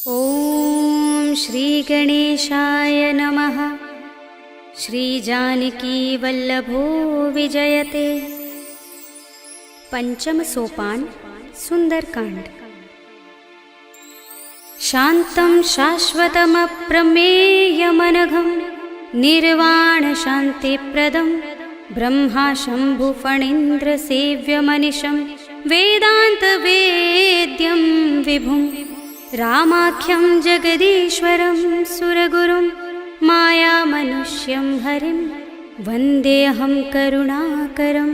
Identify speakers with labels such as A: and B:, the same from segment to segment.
A: ॐ श्री गणेशाय नमः। श्री जानकी वल्लभो विजयते। पंचम सोपान सुंदरकांड। शांतं शाश्वतमप्रमेयमनघं निर्वाण शान्तिप्रदं ब्रह्मा शंभु फणीन्द्र सेव्यमनिशं वेदान्तवेद्यं विभुं रामाख्यं जगदीश्वरं सुरगुरुं मायामनुष्यं हरिं वन्देऽहं करुणाकरं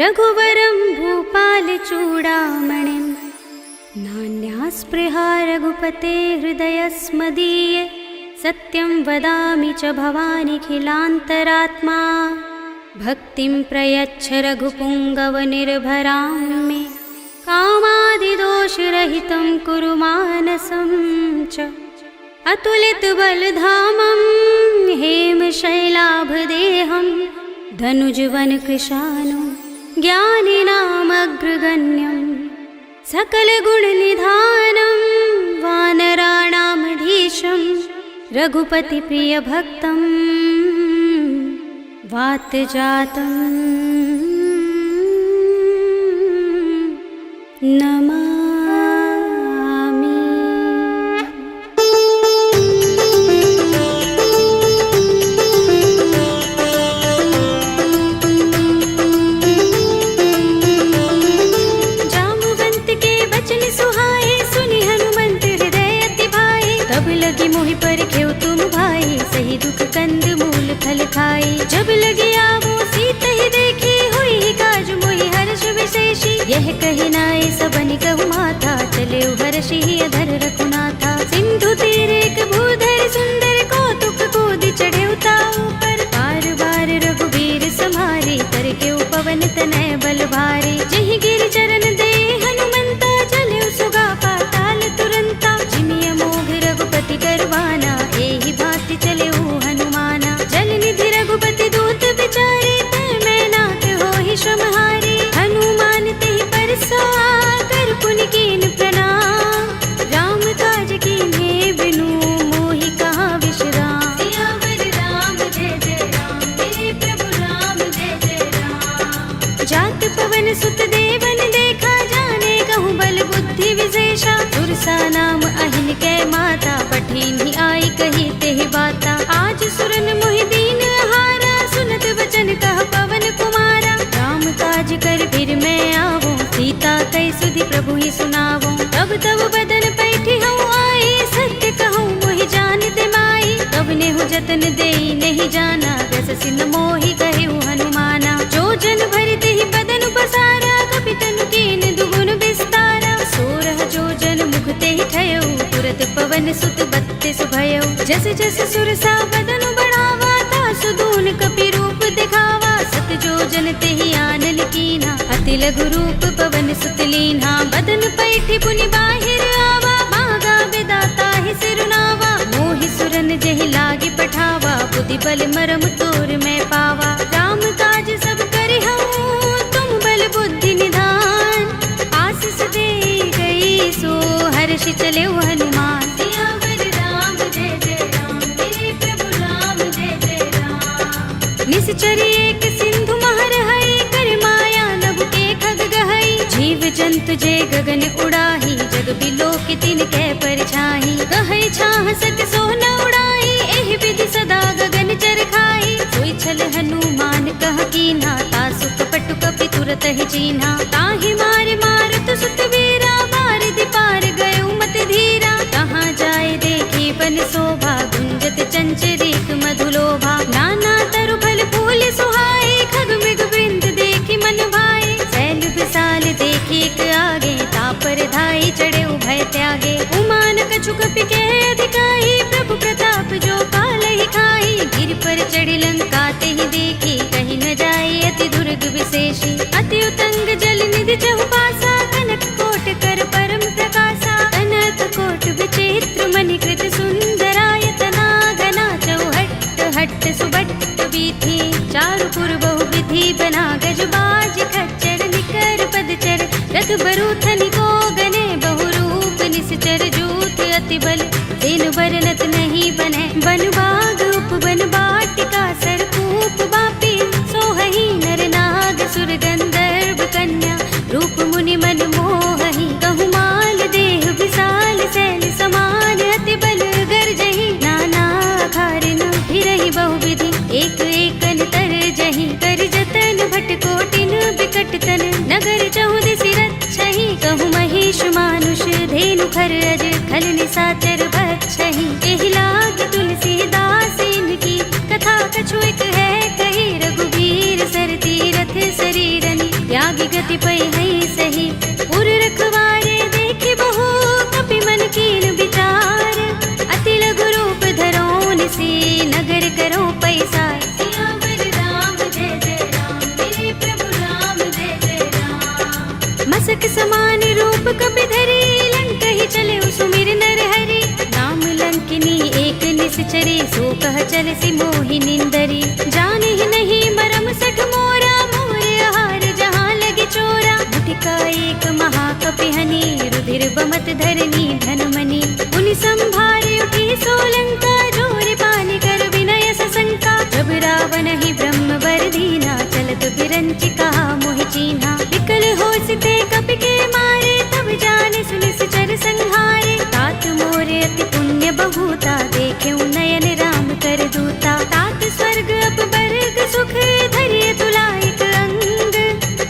A: रघुवरं भूपालचूडामणिं। नान्यास्पृहा रघुपते हृदयस्मदीये सत्यं वदामि च भवानिखिलान्तरात्मा। भक्तिं प्रयच्छ रघुपुङ्गवनिर्भरां मे कामादिदोषरहितं कुरु मानसं च। अतुलितबलधामं हेमशैलाभदेहं धनुजवनकृशानुं ज्ञानिनामग्रगण्यं सकलगुणनिधानं वानराणामधीशं रघुपतिप्रियभक्तं वातजातं नमामि। जाम्बुवंत के बचन सुहाए सुनि हनुमंत हृदय अति भाए। तब लगी मोहि परखेउ तुम भाई सही दुख कंद मूल फल खाई। जब लगी आवो सीत ही देखी हुई ही काज मोहि हर्ष विशेषी। यह कहि नाय सबनि कहु माथा चले हर्षि अधर रघुनाथा। सिंधु तीर एक भूधर सुंदर कौतुक कूदि चढ़े ताऊ पर। बार बार रघुबीर सम्हारी करके पवन तनय बल भारी। जहि गिर चरण दे हनुमंता चले सुगा पाताल तुरंता। जिमिय मोह रघुपति करवाना एहि भांति चले हनुमाना। जल निधि रघुपति दूत बिचारे तै मैं नाथ होहि श्रमहारी। हनुमान तेहि परसा कर पुनि कीन प्रणाम। राम काज कीन्हे बिनु मोहि कहाँ विश्राम। सियावर राम जय जय राम मेरे प्रभु राम जय जय राम। जात पवन सुत देवन देखा जाने कहूँ बल बुद्धि विशेषा। सुरसा नाम अहिन कै माता पठिन्हि आई कही तेहि बाता। आज सुरन मोहि दीन हारा सुनत वचन कह पवन कुमारा। राम काज कर फिर मैं आवो सीता कई सुधि प्रभु ही सुनावो। तब तब बदन पैठी हूँ आई सत्य कहूँ मोहि जानते माई। तब नेहु जतन देई नहीं जाना दस सिन मोहि कहु हनुमाना। जो जन भरते ही बदन पसारा कपितन कीन दुगुन विस्तारा। सोरह जो जन मुख ते ही ठयऊ तुरत पवन सुत बत्तीस भयऊ। जस जस सुरसा बदन बढ़ावा तासु दून कपि रूप दिखावा। सत जो जन ते ही आनन कीना अति लघु रूप पवन सुत लीन्हा। बदन पैठी पुनि बाहिर आवा मागा विदाता ही सिरुनावा। मोहि सुरन जहि लागे पठावा बुद्धि बल मरम तोर मैं पावा। राम काज सब करि हूँ तुम बल बुद्धि निधान। आशीष दे गई सो हर्षि चले हनुमान। सियावर राम जय जय राम मेरे प्रभु राम जय जय राम। निश्चर एक सिंधु महर है कर माया नभ के खग गहई। जीव जंतु जे गगन उड़ाही जग बिलोक तिन कै परछाई। कहै छाह सक सोन उड़ाई एहि विधि सदा गगन चर खाई। सोई छल हनुमान कह कीन्हा तासु कपट कपि तुरत ही चीन्हा। ताहि मार मारत सुत वीरा बारिधि पार गयो मत धीरा। कहाँ जाए देखी बन शोभा गुंजत चंचरीक मधुलोभा। नाना तरु फल फूल सुहाए खग मृग वृंद देखी मन भाए। शैल विशाल देखी एक आगे तापर धाई चढ़े उभय त्यागे। उमान कछु कपि के अधिकाई प्रभु प्रताप जो काल ही खाई। गिर पर चढ़ी लंका ते ही देखी कहीं न जाए अति दुर्ग विशेषी। अति उतंग जल निधि चहुपासा कनक कोट कर परम प्रकाशा। कनक कोट विचित्र मणिकृत सुंदरायतना घना चौहट्ट हट्ट सुबट्ट बीथी। चारु पुर बहु विधि बना गजबाज खच्चर निकर पदचर। रथ बरूथनि को गने बहुरूप निश्चर जूथ अति अति बल तेन बरनत नहीं बने। बन बाग उपवन बाटिका सरकूप बापी सोहहि नर नाग सुर गंधर्व कन्या रूप मुनि मन मोहहि। कहु माल देह विशाल शैल समान अति बल गर्जहि। नाना अखारिन फिरहि बहुविधि एक एकन तरजहि। कर जतन भट कोटिन बिकट तन नगर चहुदिसि रक्षहि। कहु महिष मानुष धेनु खर अज खल निशाचर बक्षहि। एहि लाग तुलसीदास इनकी कथा कछु एक है कही। रघुबीर सर तीरथ शरीरनि त्यागी गति पै है सही। उर रखवारे देखे बहु कपि मन कीन विचार। अति लघु रूप धरोन से नगर करो पैसार। सियावर राम जय जय राम मेरे प्रभु राम जय जय राम। मसक समान रूप कपि धरि लंकहि चले सुमिर नर हरि। नाम लंकिनी एक निश्चरी सो कह चल सि मोहि निंदरी। जानहि नहीं मरम सठ मोरा मोरे आहार जहाँ लगे चोरा। मुठिका एक महाकपि हनि रुधिर बमत धरनी धनमनि। उनि संभारे उठी सोलंका जोर पानि कर विनय सशंका। जब रावण ही ब्रह्म वर दीना चलत बिरंचिका मोहि चीन्हा। विकल होसिते कपि के मारे तब जाने सुनिश्चर संहारे। तात मोरे अति पुण्य बहुता देखे नयन राम कर दूता। तात स्वर्ग अपवर्ग सुख धरिय तुलाइक अंग।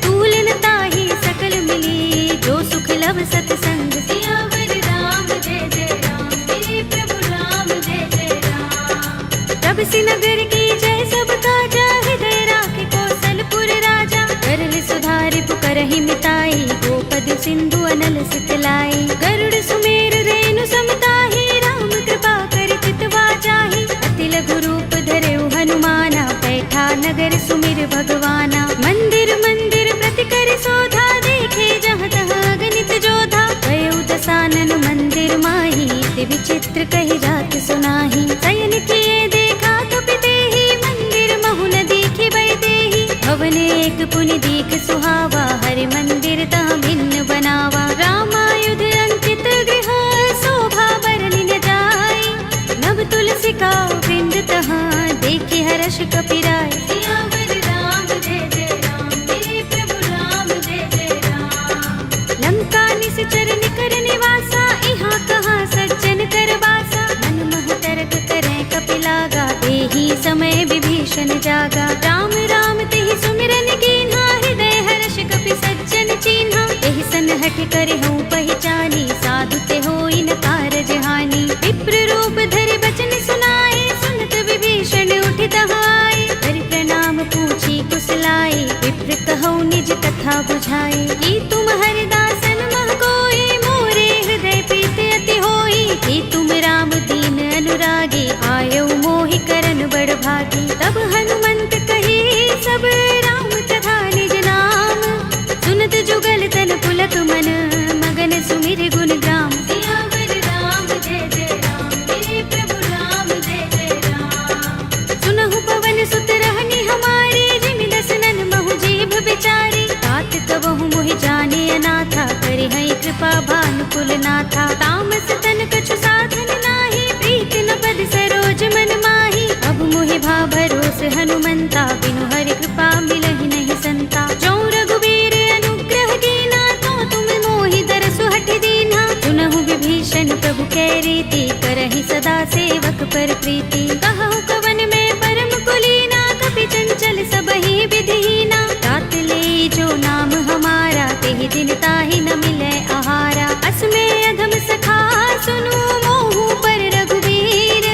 A: तूलन ताहि सकल मिली जो सुख लव सतसंग। सियावर राम जय जय राम मेरे प्रभु राम जय जय राम। तब सि नगर की जय सब काजा हृदय राखे कौशलपुर राजा। करहि सुधारि पुकारहि मिताई गोपद सिंधु अनल सितलाई। गरुड़ सुमेर रेणु समताहि राम कृपा कर चितवा जाहि। अति लघु रूप धरेउ हनुमाना बैठा नगर सुमिर भगवाना। मंदिर मंदिर प्रति कर शोधा देखे जहाँ तहाँ गणित जोधा। गयउ दसानन मंदिर माही दिव्य चित्र कहि जात सुनाही। शयन किए देखा कपि तेहि मंदिर महु न दीखि बै देहि। भवन एक पुनि दीख सुहावा हरि मंदिर तहाँ भिन्न बनावा। रामायुध अंकित गृह शोभा बरनि न जाय। नव तुलसी का वृंद तहाँ देखे हर्ष कपि राय। सियावर राम जय जय राम मेरे प्रभु राम जय जय राम। लंका निश्चर निकर निवासा इहाँ कहाँ सज्जन कर वासा। मन मोह तरक करे कपि लागा तेहि समय विभीषण जागा। राम राम तेहि सुमिरन कीन्हा हृदय हर्ष कपि सज्जन चीन्हा। एहि सनहठ करे हूँ पहचानी साधु ते होई न कारज हानि। विप्र रूप धरि बचन सुनाए सुनत विभीषण उठि तहाय। हरि प्रणाम पूछी कुशलाए विप्र कहौ निज कथा बुझाए। कि तुम हरिदासन मह कोई मोरे हृदय प्रीत अति होई। कि तुम राम दीन अनुरागी आयौ मोहि करन बड़ भागी। तब हनुमंत कही सब राम तथा निज नाम। सुनत जुगल तन पुलक मन मगन सुमिर गुण ग्राम। सियावर राम जय जय राम मेरे प्रभु राम जय जय राम। सुनहु पवन सुत रहनि हमारे जिमि दसनन महु जीभ बिचारी। तात कबहु मोहि जाने अनाथा करि हैं कृपा भानुकुल नाथा। तामस तन कछु साधन नाही प्रीति न पद सरोज मन माही। अब मोहि भा भरोस हनुमंता बिनु हरि कृपा मिलहि नहीं संता। जो रघुबीर अनुग्रह कीना तो तुम मोहि दरसु हठ दीन्हा। सुनहु विभीषण प्रभु कै रीति करहि सदा सेवक पर प्रीति। कहु कवन में परम कुलीना कपि चंचल सबहि विधिहीना। तात ले जो नाम हमारा तेहि दिन ताहि न मिलै आहारा। असमे अधम सखा सुनु मोहु पर रघुबीर।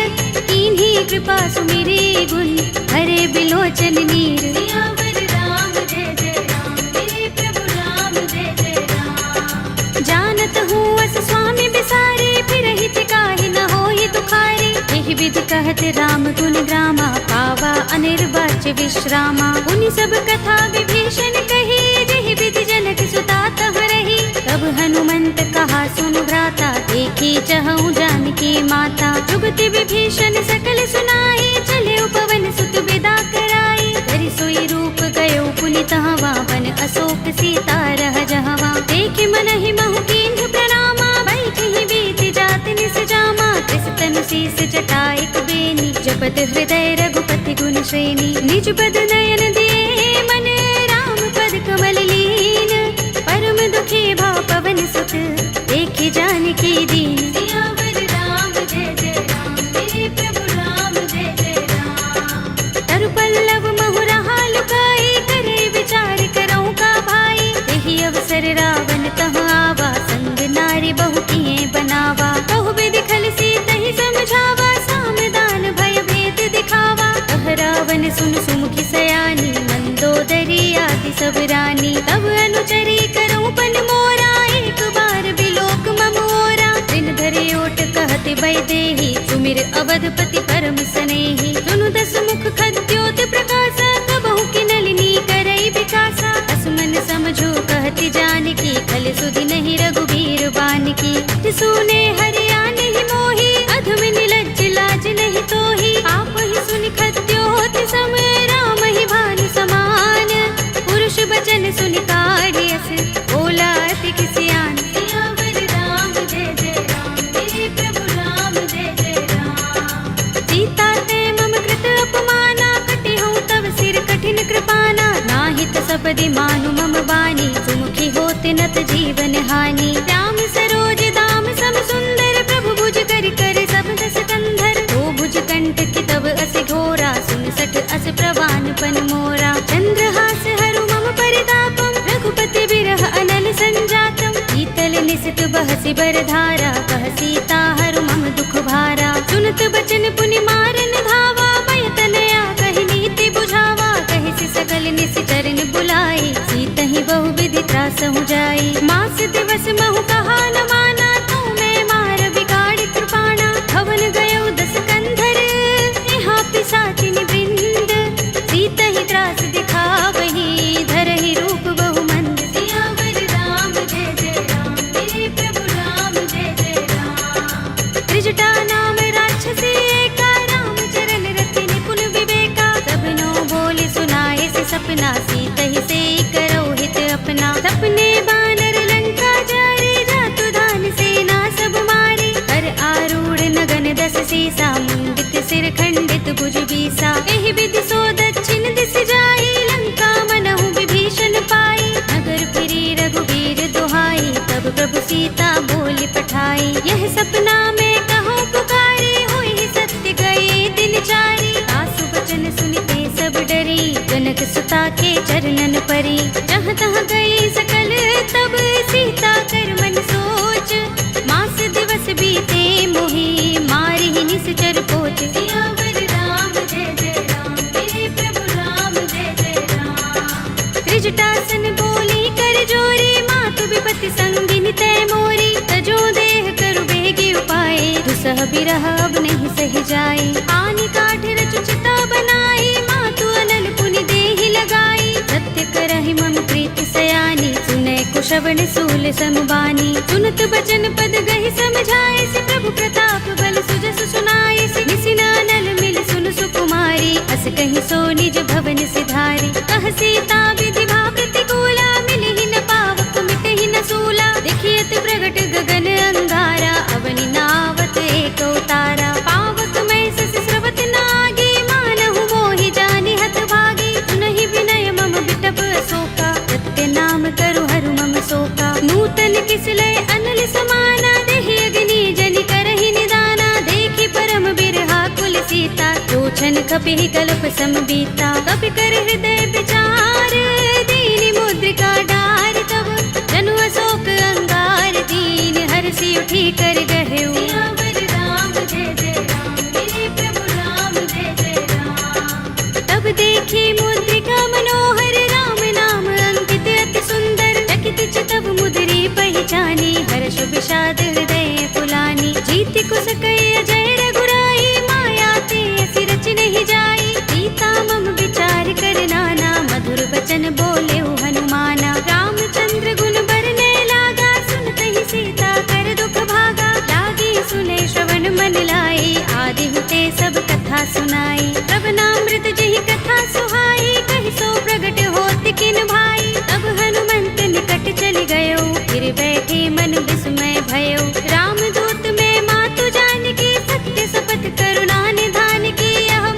A: कीन्ही कृपा सुमिरी गुण हरे बिलोचन नीर। सियावर राम जय जय राम मेरे प्रभु राम जय जय राम। जानत हूँ अस स्वामी बिसारे फिर हित काहि न होहि दुखारे। एहि विधि कहत राम गुण ग्रामा पावा अनिर्वाच्य विश्रामा। उनि सब कथा विभीषण कही जेहि विधि जनक सुता तह रही। तब हनुमंत कहा सुनु भ्राता देखी चहु जानकी माता। जुगति विभीषण सकल सुनाई चले पवन सुत विदा कराई। धरि सोई रूप गयो पुनि तहवा वन अशोक सीता रह जहवा। देखि मनहि महु कीन्ह प्रणामा बैठहि बीति जात निस जामा। सुनत हृदय रघुपति गुण श्रेणी। निज पद नयन दिए मन राम पद कमल लीन। परम दुखी भव पवन सुत देखि जानकी दीन। सियावर राम जय जय राम, मेरे प्रभु राम जय जय राम। तरु पल्लव महु रहा लुकाई, करे विचार करऊं का भाई। यही अवसर रावण तह आवा, संग नारी बहु किए बनावा। कहु विधि खल सीत ही समझावा, सामदान भय भेद दिखावा। कह रावण सुन सुमुखी सयानी, मंदोदरी आदि सब रानी। तब अनुचरी करऊं पन मोरा, एक बार बिलोक मम ओरा। दिन धरे ओट कहते वैदेही, सुमिर अवधपति परम सनेही। सुनु दस मुख खद्योत प्रकाशा, कबहु की नलिनी करई विकासा। असमन समझो कहती जानकी, खल सुधि नहीं रघुबीर बानकी। सुने हरिया नहीं मोही, अधम निलज्ज लाज नहीं तोही। आप ही सुनि खद्योत सम, राम ही भानु समान। पुरुष बचन सुनि काढ़ियस, बोला अति किसियान। सियावर राम जय जय राम, मेरे प्रभु राम जय जय राम। सीता ते मम कृत अपमाना, कटे हूँ तव सिर कठिन कृपाना। नाहित सपदि मानु मम बानी, सुमुखी होते नत जीवन हानि। राम सरोज दाम सम सुंदर, प्रभु भुज कर कर सब दस कंधर। दो भुज कंठ की तब अस घोरा, सुन सठ अस प्रवान पन मोरा। चंद्रहास हरु मम परितापम, रघुपति बिरह अनल संजातम। शीतल निसित बहसि बरधारा, कह सीता हरु मम दुख भारा। सुनत बचन पुनि मारन धावा, भय तनया कहि नीति बुझावा। कहि सकल निश्चरण बुलाई, सीतहि बहु विधि त्रासहु जाई। मास दिवस महु कहा न माना, तू मैं मार बिगाड़ कृपाणा। भवन गयो दस कंधर, यहाँ पिशाचिनी वृंद। सीतहि त्रास दिखावही, धरहि रूप बहु मंद। सियावर राम जय जय राम, मेरे प्रभु राम जय जय राम। त्रिजटा नाम राक्षसी एका, राम चरण रति निपुण विवेका। सबनो बोले सुनाए से सपना, सीतहि से करो हित अपना। सपने बानर लंका जारे, जातु धान सेना सब मारे। कर आरूढ़ नगन दस सीसा, मुंडित सिर खंडित भुज बीसा। एहि विधि सो दक्षिण दिस जाई, लंका मनहु विभीषण पाई। नगर फिरी रघुबीर दुहाई, तब प्रभु सीता बोली पठाई। यह सपना में कहो पुकारी, होई सत्य गए दिन चारी। सासु बचन सुनते सब डरी, जनक सुता के चरणन परी। जहाँ तहाँ गई सकल तब, सीता कर मन सोच। मास दिवस बीते मोही, मारि ही निश्चर पोच। सियावर राम जय जय राम, मेरे प्रभु राम जय जय राम। त्रिजटासन बोली कर जोरी, मातु विपति संगिनी तय मोरी। तजो देह करु बेगी उपाय, दुसह बिरह अब नहीं सह जाए। आनि काठ रचु चिता बनाई, मातु अनल पुनि देहि लगाई। सत्य करहि मम प्रीति सयानी, सुनै कुशवन सूल समबानी। सुनत बचन पद गहि समझाए, से प्रभु प्रताप बल सुजस सुनाए। से निसिनानल मिल सुन सुकुमारी, अस कहि सो निज भवन सिधारी। कह सीता विधि भा प्रतिकूला, मिलहि न पावक मिटहि न सूला। देखियत प्रगट गगन अंगारा, अवनि नावत एक उतारा। पावक मैं सस स्रवत नागी, मानहु मोहि जानि हत भागी। सुनहि विनय मम बिटप अशोका, सत्य नाम करु हरु मम शोका। नूतन किसलय अनल समाना, देहि अग्नि जनि करहि निदाना। देखि परम बिरहा कुल सीता, लोचन कपिहि कल्प सम बीता। कपि कर हृदय विचार, दीनि मुद्रिका डार। तब जनु अशोक अंगार, दीन हरषि उठी कर गहेउ। सियावर राम जय जय राम, मेरे प्रभु राम जय जय राम। तब देखी मुद्रिका मनोहर, राम नाम अंकित अति सुंदर। चकित चितव मुद्री पहचानी, हर्ष विषाद हृदय फुलानी। जीति कुस कई अजय रघुराई, माया ते असि रच नहीं जाई। सीता मम विचार कर नाना, मधुर बचन बोले हनुमाना। रामचंद्र गुण बरने लागा, सुनतहि सीता कर दुख भागा। लागी सुने श्रवण मन लाई, आदि हुते सब कथा सुनाई। तब नामृत जहि कथा सुहाई, कहि सो प्रगट होत किन भाई। तब हनुमंत निकट चल गयो, फिर बैठे मन विस्मय भयो। रामदूत में मातु जानकी, सत्य शपथ करुणा निधान की। यह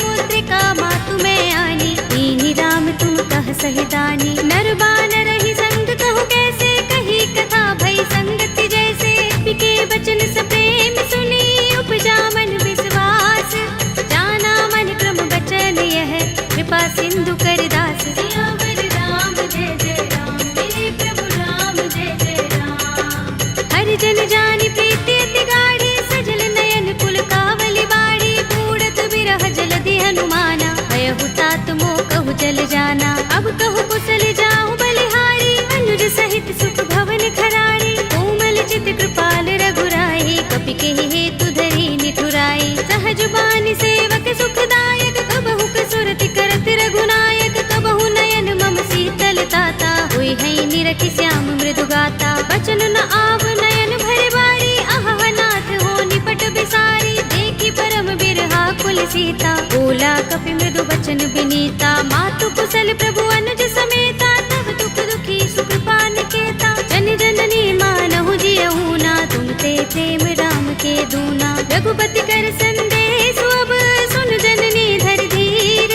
A: जाना। अब कहु कुशल जाऊं बलिहारी, अनुज सहित सुख भवन खरारी। कोमल चित कृपाल रघुराई, कपि के हेतु धरी निठुराई। सहज बानी सेवक सुखदायक, कबहु कसुरति करत रघुनायक। कबहु नयन मम शीतल ताता, होई है निरखि श्याम मृदु गाता। बचन न आव नयन भरे बारी, आहा नाथ हो निपट बिसारी। देखी परम बिरहा कुल सीता, बोला कपि मृदु बचन बिनीता। मातु कुशल प्रभु अनुज समेता, तब दुख दुखी सुख पान केता। जन जननी मानहु जियहु ना, तुम ते प्रेम राम के दूना। रघुपति कर संदेश अब सुन जननी धर धीर।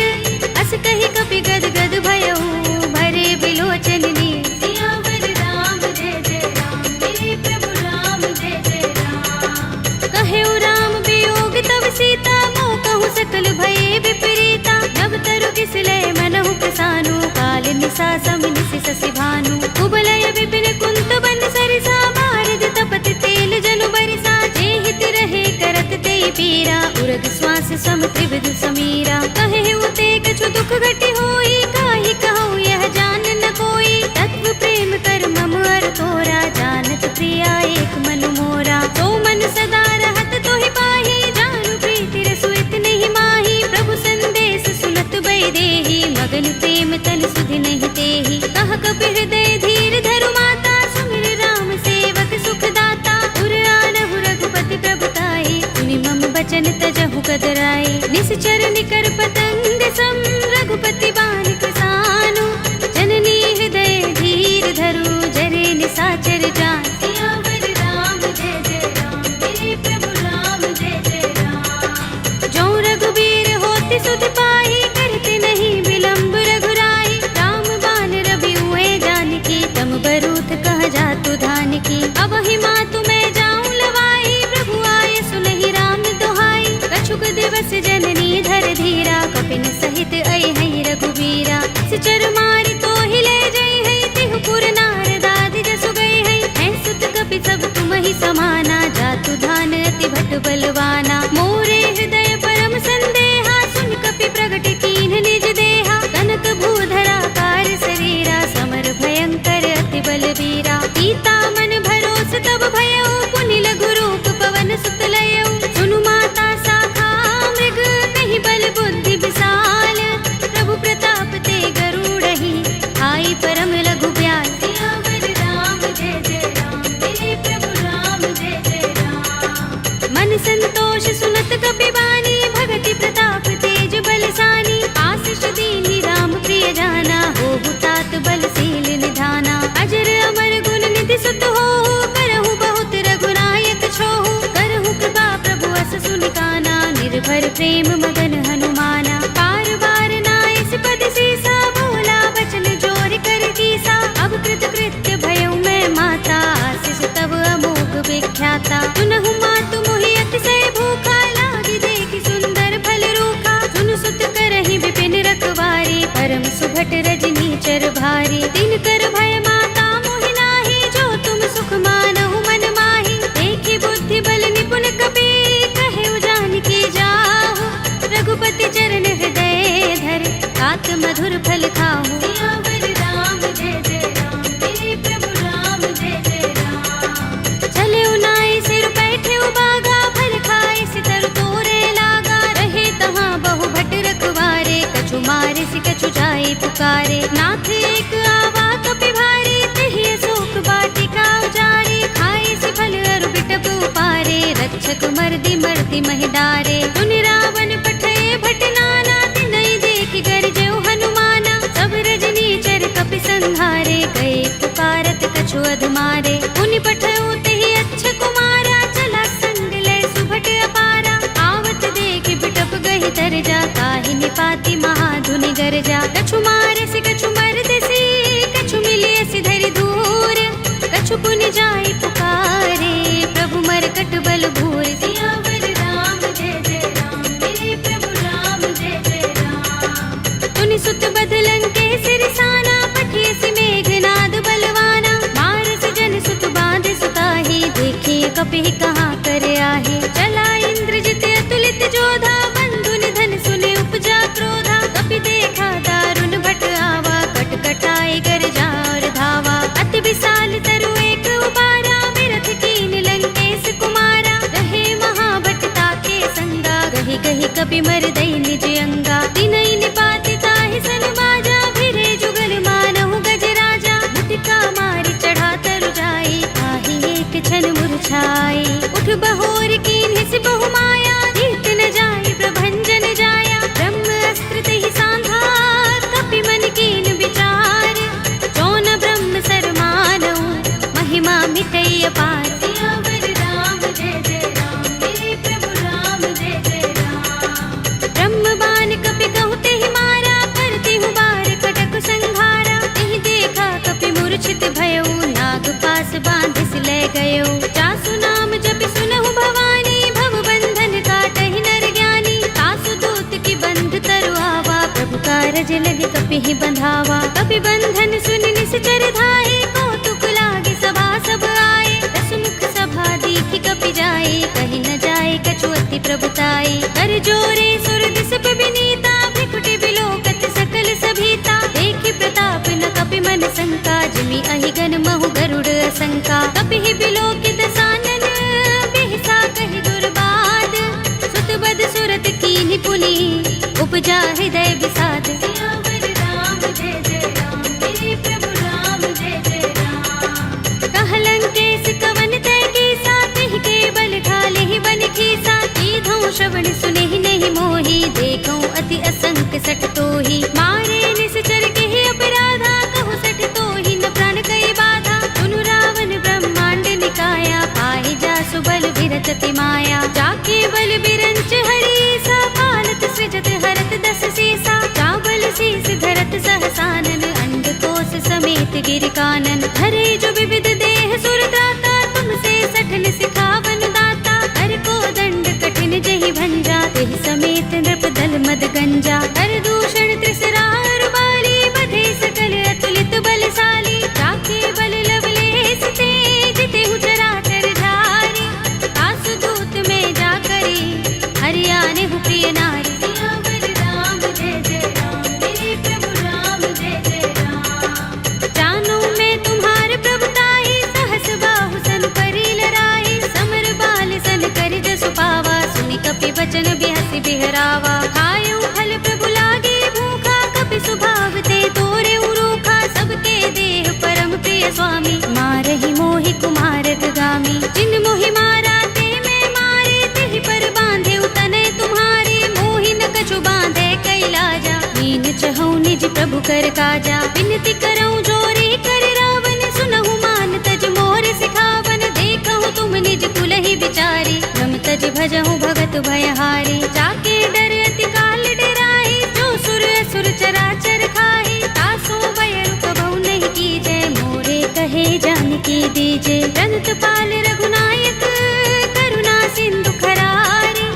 A: अस कही कपि गद गद भयहु, भरे बिलोचन नीर। सियावर राम जय जय राम, मेरे प्रभु राम जय जय राम। कहेउ राम वियोग तब सीता, मोह कहूँ सकल भये विपरीता। नव तरु किसलय मनहु प्रसानु, काल निसा समिनिस ससि भानु। कुबलय विपिन कुंत बन सरिसा, भारत तपत तेल जनु बरिसा। जे हित रहे करत ते पीरा, उरग श्वास सम त्रिविध समीरा। कहे उते कछु दुख घटी होई, काहि कहूँ यह जान न कोई। तत्व प्रेम कर मम अर तोरा, जानत प्रिया एक मन मोरा। तो मन सदा रहत तोहि पाहि, जानु प्रीति रसु इतने माही। प्रभु संदेश सुनत बैदेही, मगन प्रेम तन सुधि नहीं तेहि। कह कपि हृदय धीर धरु माता, सुमिर राम सेवक सुख दाता। उर आनहु रघुपति प्रभुताई, सुनि मम बचन तजहु कदराई। निश्चर निकर पतंग सम, रघुपति बाण कृसानु। जननी हृदय धीर धरु, जरे निसाचर जान। सियावर राम जय जय राम, मेरे प्रभु राम जय जय राम। जो रघुबीर होति सुध पाहि, करते नहीं विलंब रघुराई। राम बाण रवि हुए जानकी, तम बरूथ कह जातु धान की। अब ही मातु मैं जाऊं लवाई, प्रभु आए सुनहि राम दुहाई। कछुक दिवस जननी धर धीरा, कपिन सहित अइ है रघुबीरा। सिचर मारि तो हिले जय है, तिहु पुर नारदाद जसु गए है। हैं सुत कपि सब तुम ही समाना, जातु धान अति भट बलवाना। मोरे हृदय परम संदेहा, सुन कपि प्रगट कीन्ह निज देहा। कनक भूधरा कार शरीरा, समर भयंकर अति बलवीरा। सीता मन भरोस तब भयउ, पुनि लघु रूप पवन सुत लयउ। सुनु माता शाखा मृग, नहीं बल बुद्धि विशाल। प्रभु प्रताप ते गरुड़हि, आई परम लघु ब्याल। सियावर राम जय जय राम, मेरे प्रभु राम जय जय राम। मन संतोष सुनत कपि बानी, भगति प्रताप तेज बलसानी। आशीष दीनि राम प्रिय जाना, होहु तात बलशील निधाना। अजर अमर गुण निधि सुत होहु, करहु बहुत रघुनायक छोहु। करहु कृपा प्रभु अस सुनि काना, निर्भर प्रेम मगन हनुमाना। बार बार नाइस पद सीसा, बोला बचन जोर कर कीसा। अब कृत कृत्य भयउ मैं माता, आशीष तब अमोघ विख्याता। सुनहु मातु मोहि अतिशय भूखा, लागी देखि सुंदर फल रूखा। सुन सुत करहि विपिन रखवारी, परम सुभट रजनी चर भारी। दिन कर भय माता मोहि नाहि, जो तुम सुख मानहु मन माहि। देखि बुद्धि बल निपुण कपि, कहे जानकी जाहु। रघुपति चरण हृदय धर, तात मधुर फल खाहु। सियावर राम जय जय राम, मेरे प्रभु राम जय जय राम। चले उनाई सिर बैठे उबागा, फल खाए सितर तोरे लागा। रहे तहाँ बहु भट रखवारे, कछु मारे सि कछु जाए पुकारे। नाथ एक आवा कपि भारी, तेहि अशोक वाटिका उजारी। खाए सि फल अरु बिटप उपारे, रक्षक मर्दि मर्दि महिदारे। सुनि रावण पठय भट नाना, तिनहि देखि गरजेउ हनुमाना। सब रजनी चर कपि संहारे, गए पुकारत कछु अधमारे। पुनि पठयउ तेहि अच्छ कुमारा, चला संग लय सुभट अपारा। आवत देखि बिटप गहि तरजा, काहि निपाति महाधुनि गरजा। कछु मारसि कछु मरदसि, कछु मिलियसि धरि धूर। कछु पुनि जाय पुकारे, प्रभु मरकट बल भूर। सियावर राम जय जय राम, मेरे प्रभु राम जय जय राम। तुनि सुत बदलन के सिरसाना, पठियसि मेघनाद बलवाना। मारस जन सुत बांध सुताहि, देखिए कपि कहाँ कर आहे। चला इंद्रजित अतुलित जोधा, बंधु निधन सुने उपजा क्रोधा। कपि देखा दारुण भट कपि मर दई निज अंगा। तिनई निपाति ताहि सन बाजा, भिरे जुगल मानहु गज राजा। मुटिका मारि चढ़ा तरु जाई, ताहि एक क्षण मुरझाई। उठ बहोर कीन्हि सि बहु माया, जीत न जाई प्रभंजन जाया। ब्रह्म अस्त्र तेहि सांधा, कपि मन कीन विचार। जौन ब्रह्म सर मानऊ, महिमा मिटई अपार। सियावर राम जय जय राम, मेरे प्रभु राम जय जय राम। ब्रह्म बाण कपि कहु तेहि मारा, करती हूँ बार कटक संघारा। तेहि देखा कपि मूर्छित भयउ, नाग पास बांधिस ले गयो। जासु नाम जपि सुनहु भवानी, भव बंधन काटहि नर ज्ञानी। तासु दूत की बंध तरु आवा, प्रभु कारज लगे कपि ही बंधावा। कपि बंधन सुनि निश्चर धाये, कौतुक लागे सभा सब आए। दसमुख सभा दीखि कपि जाए, कहि न जाए कछु अति प्रभुताई। कर जोरे सुर दिस विनीता, भ्रिकुटि बिलोकत सकल सभीता। देखि प्रताप न कपि मन शंका, जिमि अहि गण महु गरुड़ असंका। कपि ही बिलोकित सानन, बिहसा कहि दुर्बाद। सुत बद सुरत कीन्हि पुनि, उपजा हृदय विषाद। सियावर राम जय जय राम, मेरे प्रभु राम जय जय राम। कहलंकेश कवन तै कीसा, तिहि के बल ढाले ही बन खीसा। कीधौं श्रवण सुनेहि नहीं मोहि, देखौं अति असंक सठ तोहि। मारे निश्चर केहि अपराधा, कहु सठ तोहि न प्राण कई बाधा। सुनु रावण ब्रह्मांड निकाया, पाहि जासु बल विरत अति माया। जाके बल बिरंच हरीसा, पालत सृजत हरत दस सीसा। चावल शीस धरत सहसानन, अंडकोश समेत गिर कानन। धरे जो विविध देह सुर त्राता, तुमसे सठन सिखावन दाता। कर को दंड कठिन जहि भंजा, तेहि समेत नृप दल मद गंजा। कर दूषण त्रिसरार बाली, बधे सकल अतुलित बलशाली। जाके बल लवलेस ते, जितेहु चराचर झारी। तासु दूत में जा करी, हरियाने हु प्रिय नारी। सियावर राम जय जय राम, मेरे प्रभु राम जय जय राम। जानो मैं तुम्हार प्रभुताई, सहस बाहु सन परी लराई। समर बाल सन करि जसु पावा, सुनि कपि बचन बिहसि बिहरावा। खायउ फल प्रभु लागे भूखा, कपि स्वभाव ते तोरे रूखा। सबके देह परम प्रिय स्वामी, मारहि मोहि कुमारक गामी। जिन मोहि मारा ते मैं मारे, तेहि पर बांधे तनय तुम्हारे। मोहि न कछु बांधे कैलाजा, मीन चहु निज प्रभु कर काजा। विनती करऊं जोरे कर रावण, सुनहु मान तज मोर सिखावन। देखहु तुम निज कुलहि विचारी, रम तज भजहु भगत भयहारी। जाके डर अति काल डराई, जो सुर असुर चराचर खाई। तासो भय रूप बहु नहीं कीजे, मोरे कहे जानकी दीजे। रंत पाल रघुनायक, करुणा सिंधु खरारी।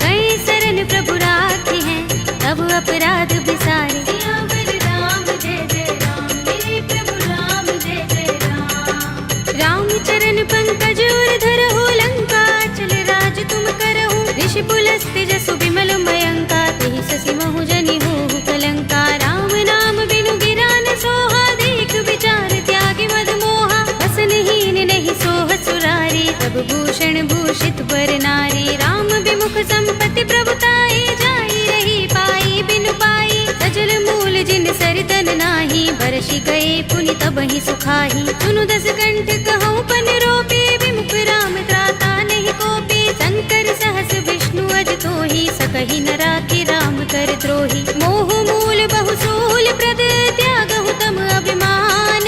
A: कई शरण प्रभु राखी हैं, तब अपराध बिसारे। सियावर राम जय जय राम, मेरे प्रभु राम जय जय राम। राम चरण पंकज उर धरहु, लंका चल राज तुम करहु। ऋषि पुलस्त्य जसु विमल मयंका, तेहि शशि महु जनि होहु कलंका। राम नाम बिनु गिरा न सोहा, देख विचार त्यागी मद मोहा। बसनहीन नहीं सोह सुरारी, सब भूषण भूषित वर नारी। राम विमुख संपत्ति प्रभुताई, जाई रही पाई बिनु पाई। सजल मूल जिन सरितन नाही, बरषि गए पुनि तबहि सुखाही। सुनु दस कंठ कहूँ पन रोपी, विमुख राम त्राता नहीं कोपी। शंकर सहस विष्णु अज तोहि, सकहि न राखी राम कर द्रोही। मोह मूल बहु सूल प्रद, त्यागहु तम अभिमान।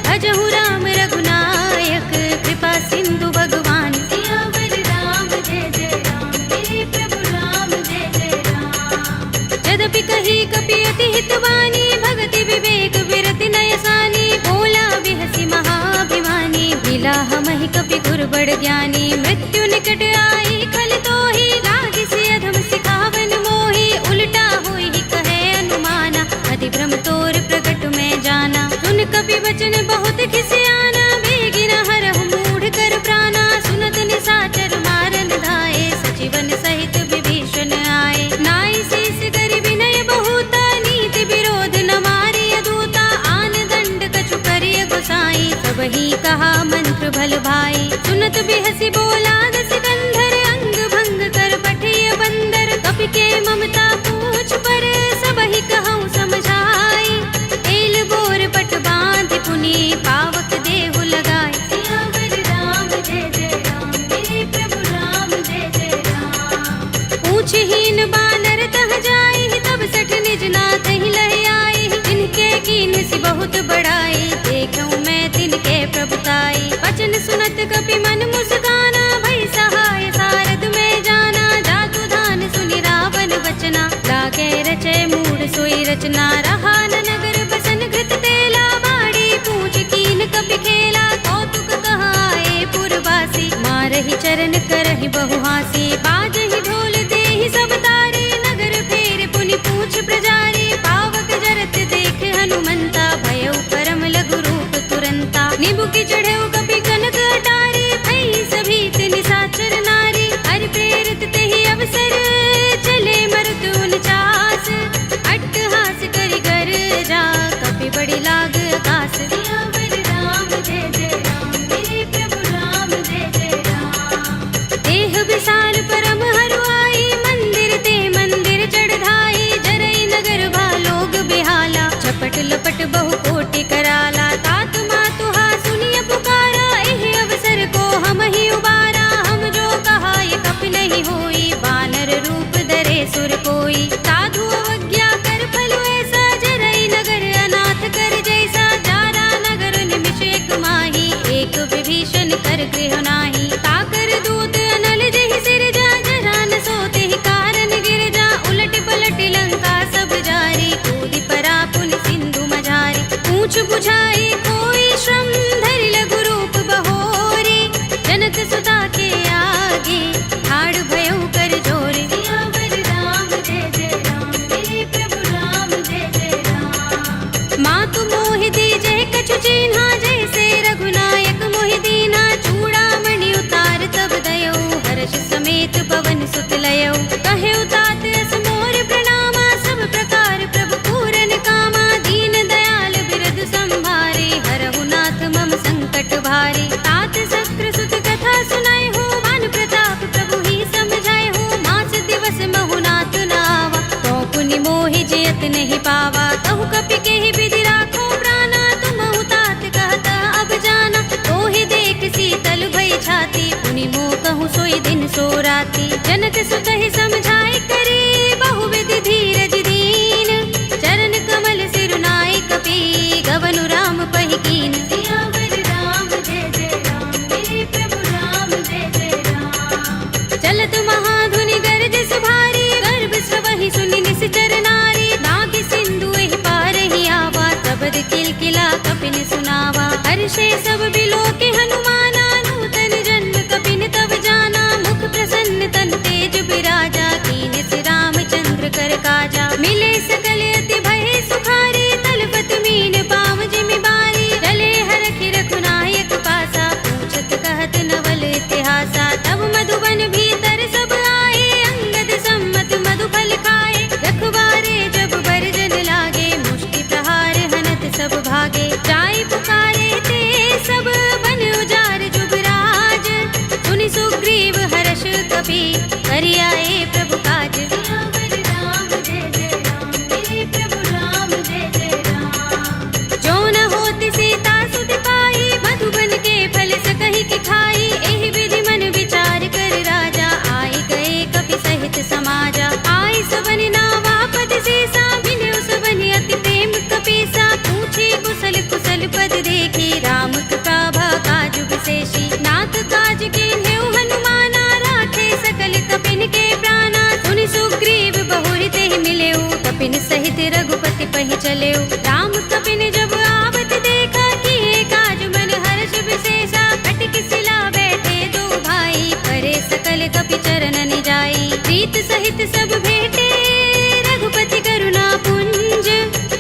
A: भजहु राम रघुनायक, कृपा सिंधु भगवान। सियावर राम जय जय राम, मेरे प्रभु राम जय जय राम। यद्यपि कही कपि अति हितवानी, भगति विवेक विरति नयसानी। बोला बिहसि महाभिमानी, मिला हमहि कपि गुर बड़ ज्ञानी। मृत्यु निकट आई खल तोहि, लागिसि अधम सिखावन मोहि। उल्टा होई कहे अनुमाना, अति भ्रम तोर प्रगट में जाना। सुन कपि वचन बहुत खिसियाना, बेगी न हरहु मूढ़ कर प्राणा। सुनत निशाचर मारन धाये, सजीवन सहित विभीषण आए। नाई शीस करि विनय बहुता, नीति विरोध न मारिय दूता। आन दंड कछु करिय गोसाई, सबहि कहा मंत्र भल भाई। सुनत बिहसि बोला दस कंधर, कीन सी बहुत बड़ाई, देखूं मैं तिनके प्रभुताई। वचन सुनत कपि मन मुस्काना, भई सहाय सारद में जाना। जातु धान सुनि रावण वचना, लागे रचे मूढ़ सोई रचना। रहा न नगर बसन घृत तेला, बाड़ी पूछ कीन कपि खेला। कौतुक कहाए पुरवासी, मारहि चरण करहि बहु हासी। बाजहि ढोल देहि सब तारी, नगर फेर पुनि पूछ प्रजारी। पावक जरत देख हनुमंता, भयउ परम लघु रूप तुरंता। निबुकि चढ़ेउ कपि कनक अटारी, भई सभीत निशाचर नारी। हरि प्रेरित तेहि अवसर, चले मरुत 49। अट्टहास करि गर्जा, कपि बड़ी लाग आकाश। सियावर राम जय जय राम, मेरे प्रभु राम जय जय राम। देह विशाल परम हरुआई, मंदिर ते मंदिर चढ़ाई। जरई नगर भालोग बिहाला, झपट लपट बहु कोटि कराला। तात मातुहा सुनिय पुकारा, एहि अवसर को हम ही उबारा। हम जो कहा ये कपि नहीं होई, बानर रूप धरे सुर कोई। साधु अवज्ञा कर फल ऐसा, जरई नगर अनाथ कर जैसा। जारा नगर निमिष एक माही, एक विभीषण कर गृह नाही। ताकर दूत अनल जहि सिरजा, जरा न सोते ही कारण गिरजा। उलट पलट लंका सब जारी, कूदि परा पुन सिंधु मझारी। पूछ बुझाई कोई श्रम, धरि लघु रूप बहोरी। जनक सुता के आगे, ठाड़ भयउ कर जोरी। सियावर राम जय जय राम, मेरे प्रभु राम जय जय राम। मातु मोहि दीजे कछु चिन्हा, जैसे रघुनायक मोहि दीन्हा। चूड़ामणि उतार तब दयौ, हर्ष समेत पवन सुत लयौ। कहेउ तात अस मोर प्रणामा, सब प्रकार प्रभु पूरन कामा। दीन दयाल बिरद संभारे, हरहु नाथ मम संकट भारे। तात शक्र सुत कथा सुनाए हो, मान प्रताप प्रभु ही समझाए हो। मास दिवस महु नाथ नावा, तो पुनि मोहि जयत नहीं पावा। कहु कपि केहि विधि राखो प्राणा, तुमहु तात कहत अब जाना। तोहि देख शीतल भई छाती, पुनि मोह कहूँ सोई दिन सो राती। जनक सुत ही समझाए करे, बहु विधि धीरज दीन। चरण कमल सिरुनाई कपि, गवनु राम पहि कीन। सियावर राम जय जय राम, मेरे प्रभु राम जय जय राम। चलत महाधुनि गरज भारी, गर्भ स्रवहि सुनि निश्चर नारी। नाग सिंधु एहि पार ही आवा, सबद किलकिला कपिन सुनावा। हर्षे सब बिलोके हनुमाना, नूतन जन्म कपिन तब जाना। मुख प्रसन्न तन तेज बिराजा, कीन से रामचंद्र कर काजा। मिले सकल अति भय सुखारी, तलपत मीन पाव जिमि बारी। चले हरखि रघुनायक पासा, पूछत कहत नवल इतिहासा। तब मधुबन भीतर सब आए, अंगद सम्मत मधुफल खाए। रखवारे जब बरजन लागे, मुष्टि प्रहार हनत सब भागे। जाय पुकारे ते सब, बन उजार जुबराज। सुनि सुग्रीव हर्ष कपि, करि आए प्रभु काज। सियावर राम जय जय राम, मेरे प्रभु राम जय जय राम। जो न होति सीता सुत पाई, मधुबन के फल सकहि कि खाई। एहि विधि मन विचार कर राजा, आए गए कपि सहित समाजा। आए सबन नावा पद सीसा, बिनु सबन अति प्रेम कपीसा। पूछी कुशल कुशल पद देखी, राम कृपा भा काजु विशेषी। नाथ काज कीन्हेउ हनुमाना, राखे सकल कपिन के प्राणा। सुनि सुग्रीव बहुरि तेहि मिलेउ, कपिन सहित रघुपति पहि चलेउ। राम कपिन जब आवत देखा, किए काज मन हर्ष विशेषा। कटि सिला बैठे दो भाई, परे सकल कपि चरण जाई। प्रीत सहित सब भेटे, रघुपति करुणा पुंज।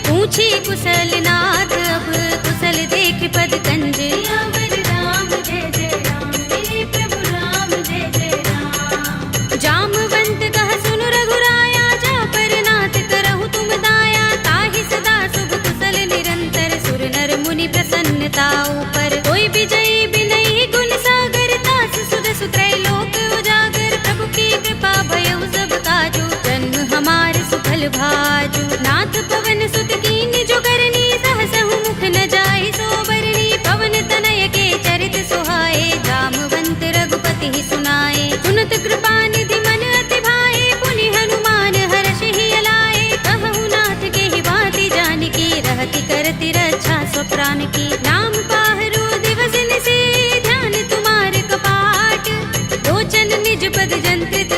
A: पूछी कुशल नाथ, अब कुशल देख पद कंज। सियावर राम जय जय राम, मेरे प्रभु राम जय जय राम। जामवंत कह सुनु रघुराया, जा पर नाथ करहु तुम दाया। ताहि सदा शुभ कुशल निरंतर, सुर नर मुनि प्रसन्नता ऊपर। कोई विजयी बिनहि गुण सागर, तास सुध सुत्रय लोक उजागर। प्रभु की कृपा भयउ सब काजू, जन्म हमार सुफल भाजू। नाथ पवन सुत कीन जो करनी, सहसहु मुख न जाय सो बरनी। पवन तनय के चरित सुहाए, जामवंत रघुपति ही सुनाए। सुनत कृपा निधि मन अति भाए, पुनि हनुमान हर्ष ही अलाए। कहु नाथ के ही बात जानकी, रहति कर निज पद जंत्रित,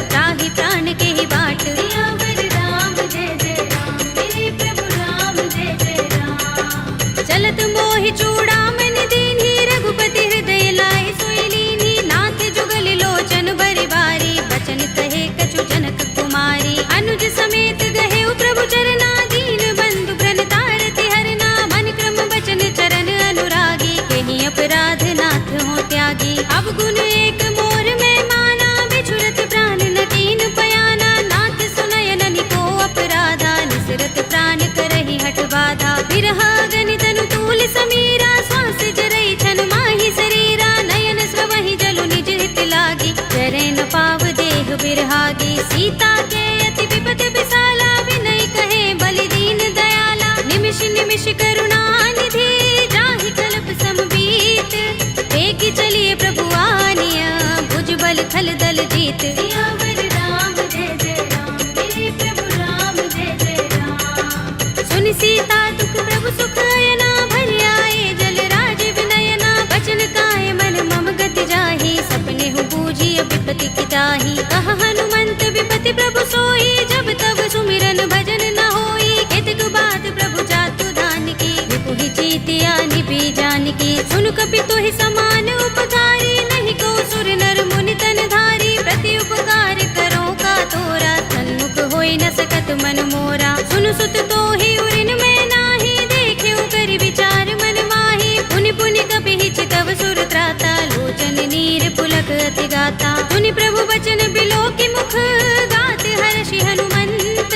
A: त्राहि प्राण के ही बाट। सियावर राम जय जय राम, मेरे प्रभु राम जय जय राम। चलत मोहि चूड़ामणि दीन्ही, रघुपति हृदय लाए सोई लीन्ही। नाथ जुगल लोचन बरि बारी, बचन कहे कछु जनक कुमारी। अनुज समेत गहे प्रभु चरना, दीन बंधु प्रणतारति हरना। मन क्रम बचन चरण अनुरागी, कहीं अपराध नाथ हो त्यागी। अब गुण एक मोर में माना, बिछुरत प्राण न कीन पयाना। नाथ सुनयन निको अपराधा, निसरत प्राण करहि हठ बाधा। बिरहा गनि तनु तूल समीरा, श्वास जरई छन माहि शरीरा। नयन स्रवहि जलु निज हित लागी, चरै न पाव देह बिरहागी। सीता के अति विपत विसाला, विनय कहे बलि दीन दयाला। निमिष निमिष करुणा निधि, जाहि कल्प समबीत। वेगी चलिए प्रभु आनिया, भुजबल थल दल जीत। सियावर राम जय जय राम, मेरे प्रभु राम जय जय राम। सुनि सीता दुख प्रभु सुख अयना, भरि आए जल राज विनयना। बचन काए मन मम गति जाहि, सपने हु बूझिय विपति की ताहि। कहा हनुमंत विपति प्रभु सोई, जब तब सुमिरन भजन न होई। केतक बात प्रभु जातु दान की, विपुहि जीतिया निभि जान की। सुन कपि तोहि समान उपकारी, नहीं को सुर नर मुनि तन धारी। प्रति उपकार करो का तोरा, सन्मुख होई न सकत मन मोरा। सुन सुत तोहि उरिन में नाही, देखेउ करि विचार मन माही। पुनि पुनि कपिहि चितव सुर त्राता, लोचन नीर पुलक अति गाता। सुनि प्रभु बचन बिलोकि मुख, गात हर्षि हनुमंत।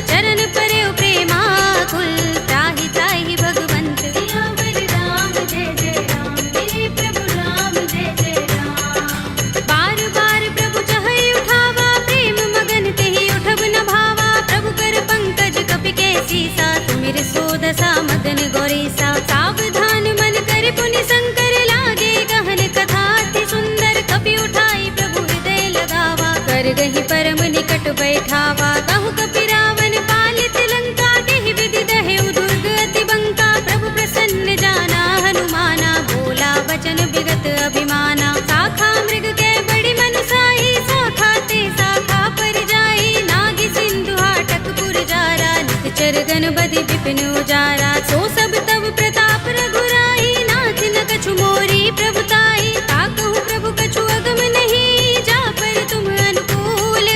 A: चरण परेउ प्रेमाकुल, त्राहि त्राहि भगवंत। सियावर राम जय जय राम, मेरे प्रभु राम जय जय राम। बार बार प्रभु चहई उठावा, प्रेम मगन तेहि उठब न भावा। प्रभु कर पंकज कपि के सीसा, सुमिर सोदसा मगन गौरीसा। सावधान मन कर पुनि शंकर, लागे गहन कथा अति सुंदर। कपि उठाई प्रभु हृदय लगावा, कर गहि परम निकट बैठावा। कहु कपि रावण पालित लंका, केहि विधि दहेउ दुर्ग अति बंका। प्रभु प्रसन्न जाना हनुमाना, बोला वचन विगत अभिमाना। शाखा मृग के बड़ी मनसाई, शाखा ते शाखा पर जाई। नागी सिंधु हाटक पुर जारा, निकचर गण बदि विपिन उजारा। सो सब तब प्रताप रघुराई, नाथ न कछु मोरी प्रभुताई। ताकहु प्रभु कछु अगम नहीं, जा पर तुम अनुकूल।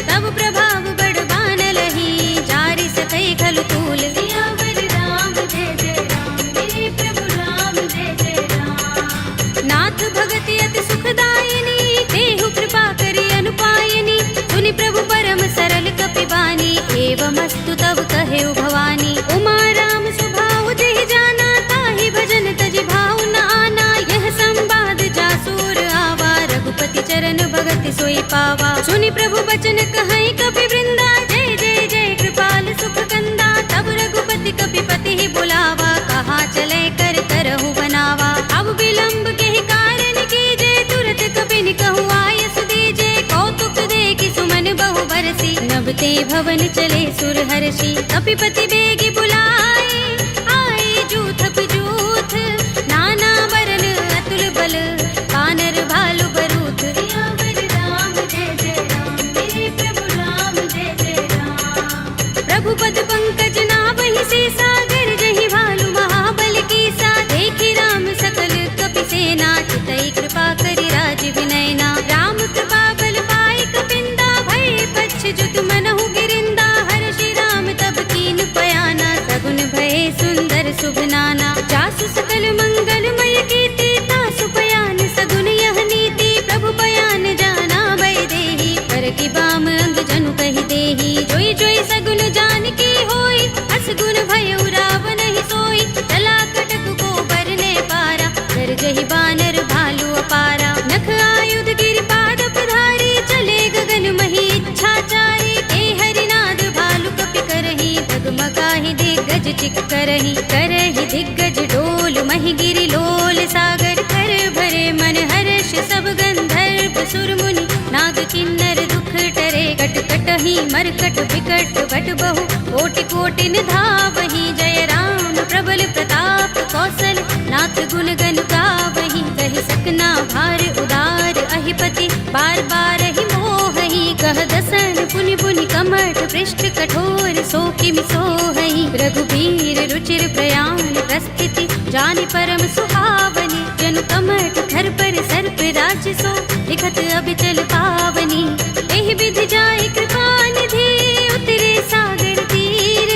A: तब प्रभाव बड़ बान लही, जारि सकै खलु तूल। सियावर राम जय जय राम, मेरे प्रभु राम जय जय राम। नाथ भगति अति सुखदायिनी, देहु कृपा करि अनुपायिनी। सुनि प्रभु परम सरल कपि बानी, एवमस्तु तब कहेउ भवानी। उमा राम स्वभाव जेहि जाना, ताहि भजन तजि भाव न आना। यह संवाद जासुर आवा, रघुपति चरण भगति सोई पावा। सुनि प्रभु बचन कहई कपि वृंदा, जय जय जय कृपाल सुख कंदा। तब रघुपति कपि पति ही बुलावा, कहा चले कर करहु बनावा। अब विलंब के ही कारण कीजे, तुरत कपि कहु आयस दीजे। कौतुक देखि सुमन बहु बरसी, नभते भवन चले सुर हर्षि। कपिपति बेगी बुलाए, आए जूथप जूथ। नाना बरन अतुल बल, वानर भालु बरूथ। सियावर राम जय जय राम, मेरे प्रभु राम जय जय राम। प्रभु पद पंकज नावहि सीसा, गरजहि भालु महाबल कीसा। देखि राम सकल कपि सेना, चितई कृपा करि राज विनयना। राम कृपा बल पाई कपिंदा, भय पच्छ जुत मनहु गिरिंदा। हर्षि राम तब कीन पयाना, सगुन भय सुंदर शुभ नाना। जासु सकल मंगलमय कीर्ति, तासु पयान सगुन यह नीति। प्रभु पयान जाना भय देहि, पर की बाम अंग जनु कहि देहि। जोई जोई सगुन जान की होई, असगुन भयउ रावण ही सोई। चला कटक को बरने पारा, गरजहि बानर भालु अपारा। नख आयुध गिरिपाद प्रधारी, चले गगन मही इच्छाचारी। ते हरिनाद भालु कपि करहि, डगमगाहि दिग्गज चिक करहि। करहि दिग्गज डोल महि गिरि लोल सागर। कर भरे मन हर्ष सब गंधर्व सुर मुनि, नाग किन्नर दुख टरे। कट कटहि मरकट विकट भट बहु, कोटि कोटि निधावहि। जय राम प्रबल प्रताप कौशल, नाथ गुण गन गावहि। कहि सकना भार उदार अहिपति, बार बार ही मोहई कह दसन पुनि पुनि कमठ पृष्ठ कठोर सो किमि सोहई रघुबीर रुचिर प्रयाण प्रस्थिति जानि परम सुहावनी जनु कमठ धर पर सर्प राज सो लिखत अबिचल पावनी एहि विधि जाय कृपा निधि उतरे सागर तीर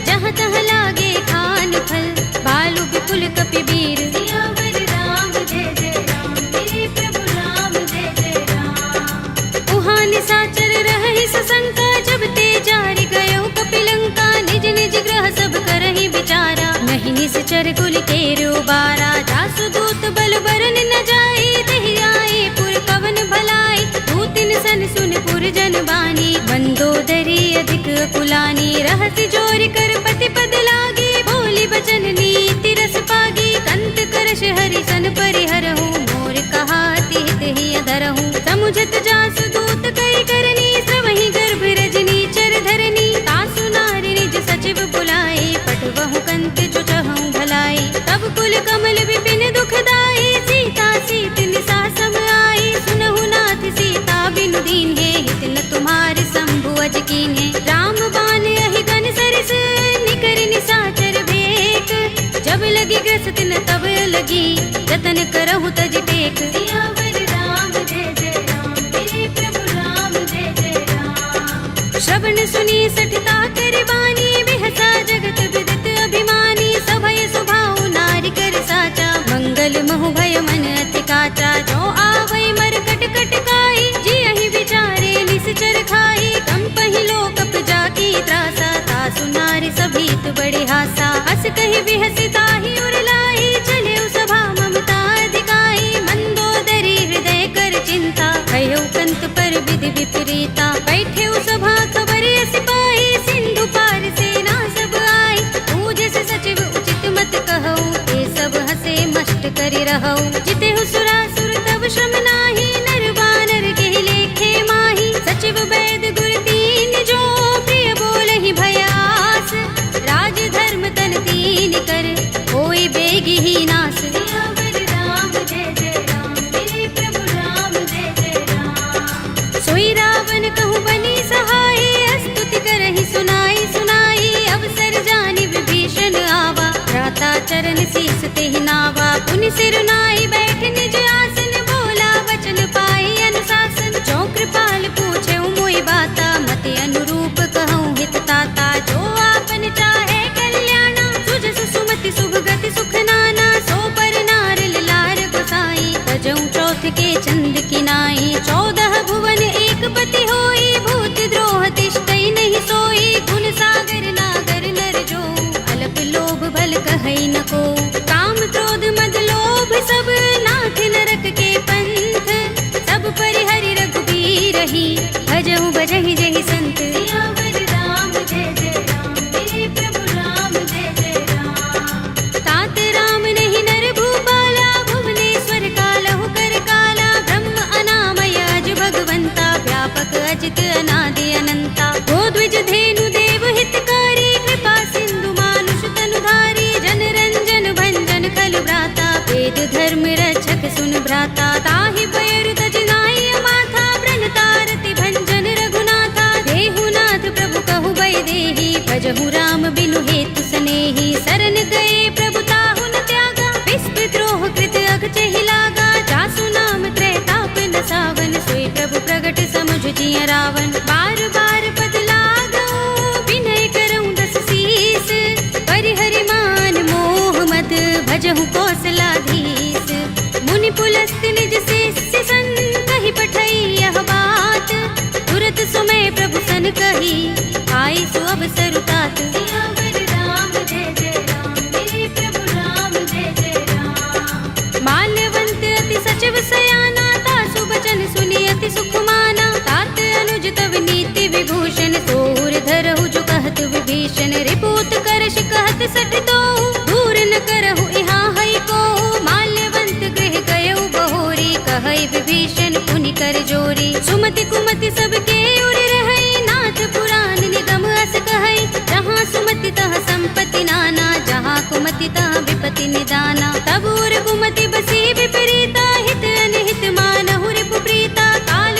A: जहाँ तहाँ लागे खान फल बालु विपुल कपिबीर सियावर राम जय जय राम मेरे प्रभु राम जय जय राम उहाँ निशाचर रहहि सशंका जब ते जारि गयो कपिलंका निज निज ग्रह सब करहि विचारा नहीं निश्चर कुल केरो बारा जासु दूत बल बरन न जाए देहि आए पुर कवन भलाई दूतिन सन सुन पुर जन बानी मंदोदरी अधिक कुलानी रहसि जोरि कर पति पद लागी बोली बचन नीति रस पागी कंत करश हरि सन परिहरहु मोर कहा तिहित ही अधरहु समुझत जासु दूत करि करनी श्रवहि गर्भ रजनी चर धरनी तासु नारि निज सचिव बुलाए पठवहु कंत जो चहु भलाई तब कुल कमल विपिन दुखदाई सीता सीत निसा सम आई सुनहु नाथ सीता बिनु दीन है हित न तुम्हारे शंभु अज कीन है राम बान अहि गन सरिस निकर निशाचर भेक जब लगी ग्रस्त न तब लगी जतन करहु तज टेक सियावर राम जय जय राम मेरे प्रभु राम जय जय राम श्रवण सुनी सठता कर बानी बिहसा जगत विदित अभिमानी सभय स्वभाव नारी कर साचा मंगल महु भय मन अति काचा जो आवै मर कट कट काई जी अहि विचारे निश्चर खाई कंपहि लोकप जाकी त्रासा तासु नारी सभीत बड़े हासा हस कहि बिहसि ताहि उर लाई चले सभा ममता अधिकाई मंदोदरी हृदय कर चिंता भयो कंत पर विधि विपरीता बैठे सभा खबर सिपाही सिंधु पार सेना सब आई पूज से सचिव उचित मत कहो ये सब हसे मस्त करि रहो जिते सुरासुर तब श्रम नाही नर बानर के लेखे माही सचिव वैद गुर तीन जो प्रिय बोलहि भयास राज धर्म तन तीन कर होई बेगी ही नास सियावर राम जय जय राम मेरे प्रभु राम जय जय राम सोई रावण कहूँ बनी सहाय स्तुति करहि सुनाई सुनाई अवसर जानि विभीषण आवा भ्राता चरण शीस तेहि नावा पुनि सिर नाई बैठ निज आसन बोला वचन पाई अनुशासन जो कृपाल पूछे मोहि बाता मति अनुरूप कहूँ हित ताता जो आपन चाहे कल्याणा सुजस सुमति शुभ गति सुख नाना सो पर नार लार गोसाई तजऊ चौथ के चंद किनाई 14 भुवन एक पति होई भूत द्रोह तिष्ठई नहीं सोई गुण सागर नागर नर जो अलप लोभ भल कहई न को काम क्रोध मद लोभ सब नाथ नरक के पंथ सब परिहरि रघुबीर ही भजहु भजहि जहि संत सियावर राम जय जय राम मेरे प्रभु राम जय जय राम तात राम नहीं नर भूपाला भुवनेश्वर कालहु कर काला ब्रह्म अनामय अज भगवंता व्यापक अजित अनादि अनंता गोद्विज धेनु देव हितकारी कृपा सिंधु मानुष तनुधारी जन रंजन भंजन खल भ्राता वेद धर्म रक्षक सुन भ्राता ताहि पैर तजनाई माथा ब्रन तारति भंजन रघुनाथा देहु नाथ प्रभु कहु भय देहि भजहु राम बिनु हेतु सनेहि शरण गए प्रभु ताहु न त्यागा विस्पि द्रोह कृत अघ चहि लागा जासु नाम त्रैताप न सावन सोई प्रभु प्रगट समुझ जिय रावण बार बार पद लागो विनय करऊँ दस शीस परिहरि मान मोह मद भजहु कौशलाधीश मुनि पुलस्त निज शिष्य सन कहि पठई यह बात तुरत सुमय प्रभु सन कही आई सो अवसर तात सियावर राम जय जय राम मेरे प्रभु राम जय जय राम माल्यवंत अति सचिव सयाना तासु बचन सुनि अति सुख माना तात अनुज तव नीति विभूषण तोर धरहु जो कहत विभीषण रिपूत करश कहत सठ दो दूर न करहु यहाँ हई को माल्यवंत गृह गयउ बहोरी कहई विभीषण पुनि कर जोरी सुमति कुमति सबके उर रहई नाथ पुराण निगम अस कहई जहाँ सुमति तह संपत्ति नाना जहाँ कुमति तह विपति निदाना तब उर कुमति बसी विपरीता हित अनहित मानहु रिपु प्रीता काल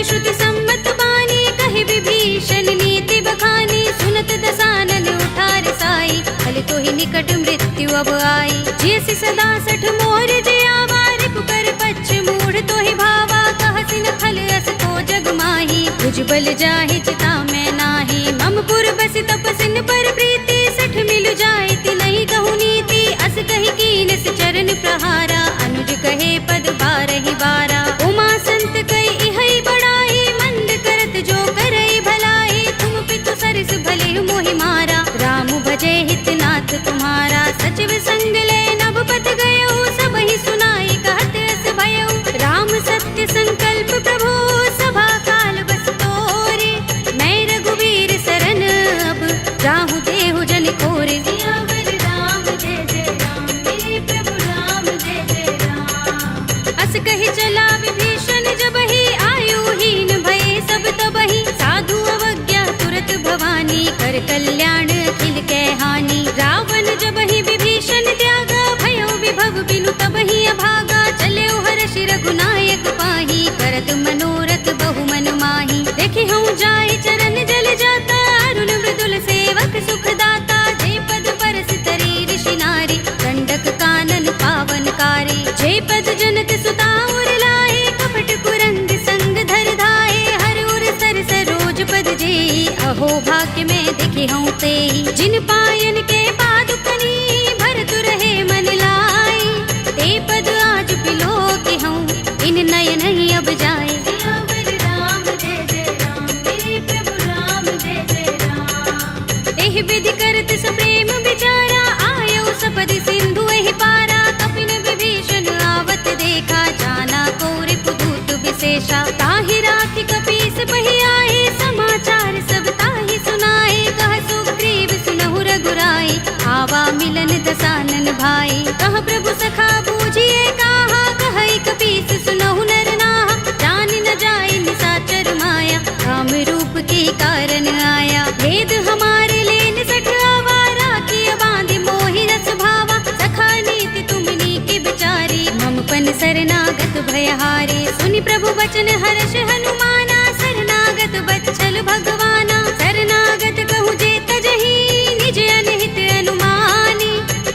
A: श्रुति सम्मत बानी, कहि विभीषण नीति बखानी। सुनत दसानन उठार साई, फल तो ही निकट मृत्यु अब आई। जियसि सदा सठ मोर जे आवा, रिपु कर पच्छ मूढ़ तो ही भावा। कहसि न खल अस को जग माही, भुजबल जाहि चिता में नाही। मम पुर बस तपसिन पर प्रीति, सठ मिलु जाय तिनहि कहु नीति। अस कहि कीनस चरण प्रहारा, अनुज कहे पद बारहि बारा। उमा संत कई इहै बड़ाई, मंद करत जो करई भलाई। तुम पितु सरस भले मोहि मारा, राम भजे हितनाथ तुम्हारा। सचिव संग ले नभ पथ गयो, सबहि सुनाई कहत अस भयो। राम सत्य संकल्प प्रभु, सभा काल बस तोरे। मैं रघुवीर सरन अब, राहु देहु जन कोरे। सियावर राम जय जय राम, मेरे प्रभु राम जय जय राम। अस कहि चला विभीषण जबहि, आयुहीन भये सब तबहि। साधु अवज्ञा तुरत भवानी, कर कल्याण अखिल के हानि। रावण जबहि विभीषण त्यागा, भयो विभव बिनु तबहि अभागा। चले हर्ष रघुनायक पाही, करत मनोरथ बहु मन माही। देखि हूँ जाय चरण जल जाता, अरुण मृदुल सेवक सुख दाता। जे पद परस तरी ऋषि नारी, दंडक कानन पावनकारी। जे पद जनक सुता उर लाए, कपट कुरंग संग धर धाए। हर उर सर सरोज पद जेई, अहो भाग्य में देखि हूँ तेई। जिन पायन के पादुकनी, भरतु रहे मन लाई। ते पद आज पिलो के हूँ, इन नयन ही अब जाए। सियावर राम जय जय राम, मेरे प्रभु राम जय जय राम। एहि विधि करत सप्रेम विचारा, आयो सपदि सिंधु एहि पारा। कपिन विभीषण आवत देखा, जाना को रिपुदूत विशेषा। ताहि राखि कपीस बहि आए, समाचार सब ताहि सुनाए। कह सुग्रीव सुनहु रघुराई, आवा मिलन दसानन भाई। कह प्रभु सखा बूझिए काहा, कहई कपीस सुनहु नर नाहा। जान न जाय निसाचर माया, राम रूप के कारण आया। भेद हमारे लेन सठ आवारा, किया बांधि मोहि रस भावा। सखा नीति तुमनी के बिचारी, मम पन शरणागत भयहारी। सुनि प्रभु बचन हर्ष हनुमाना, शरणागत बच्चल भगवाना। शरणागत कहु जे तजहि, निज अनहित अनुमानी।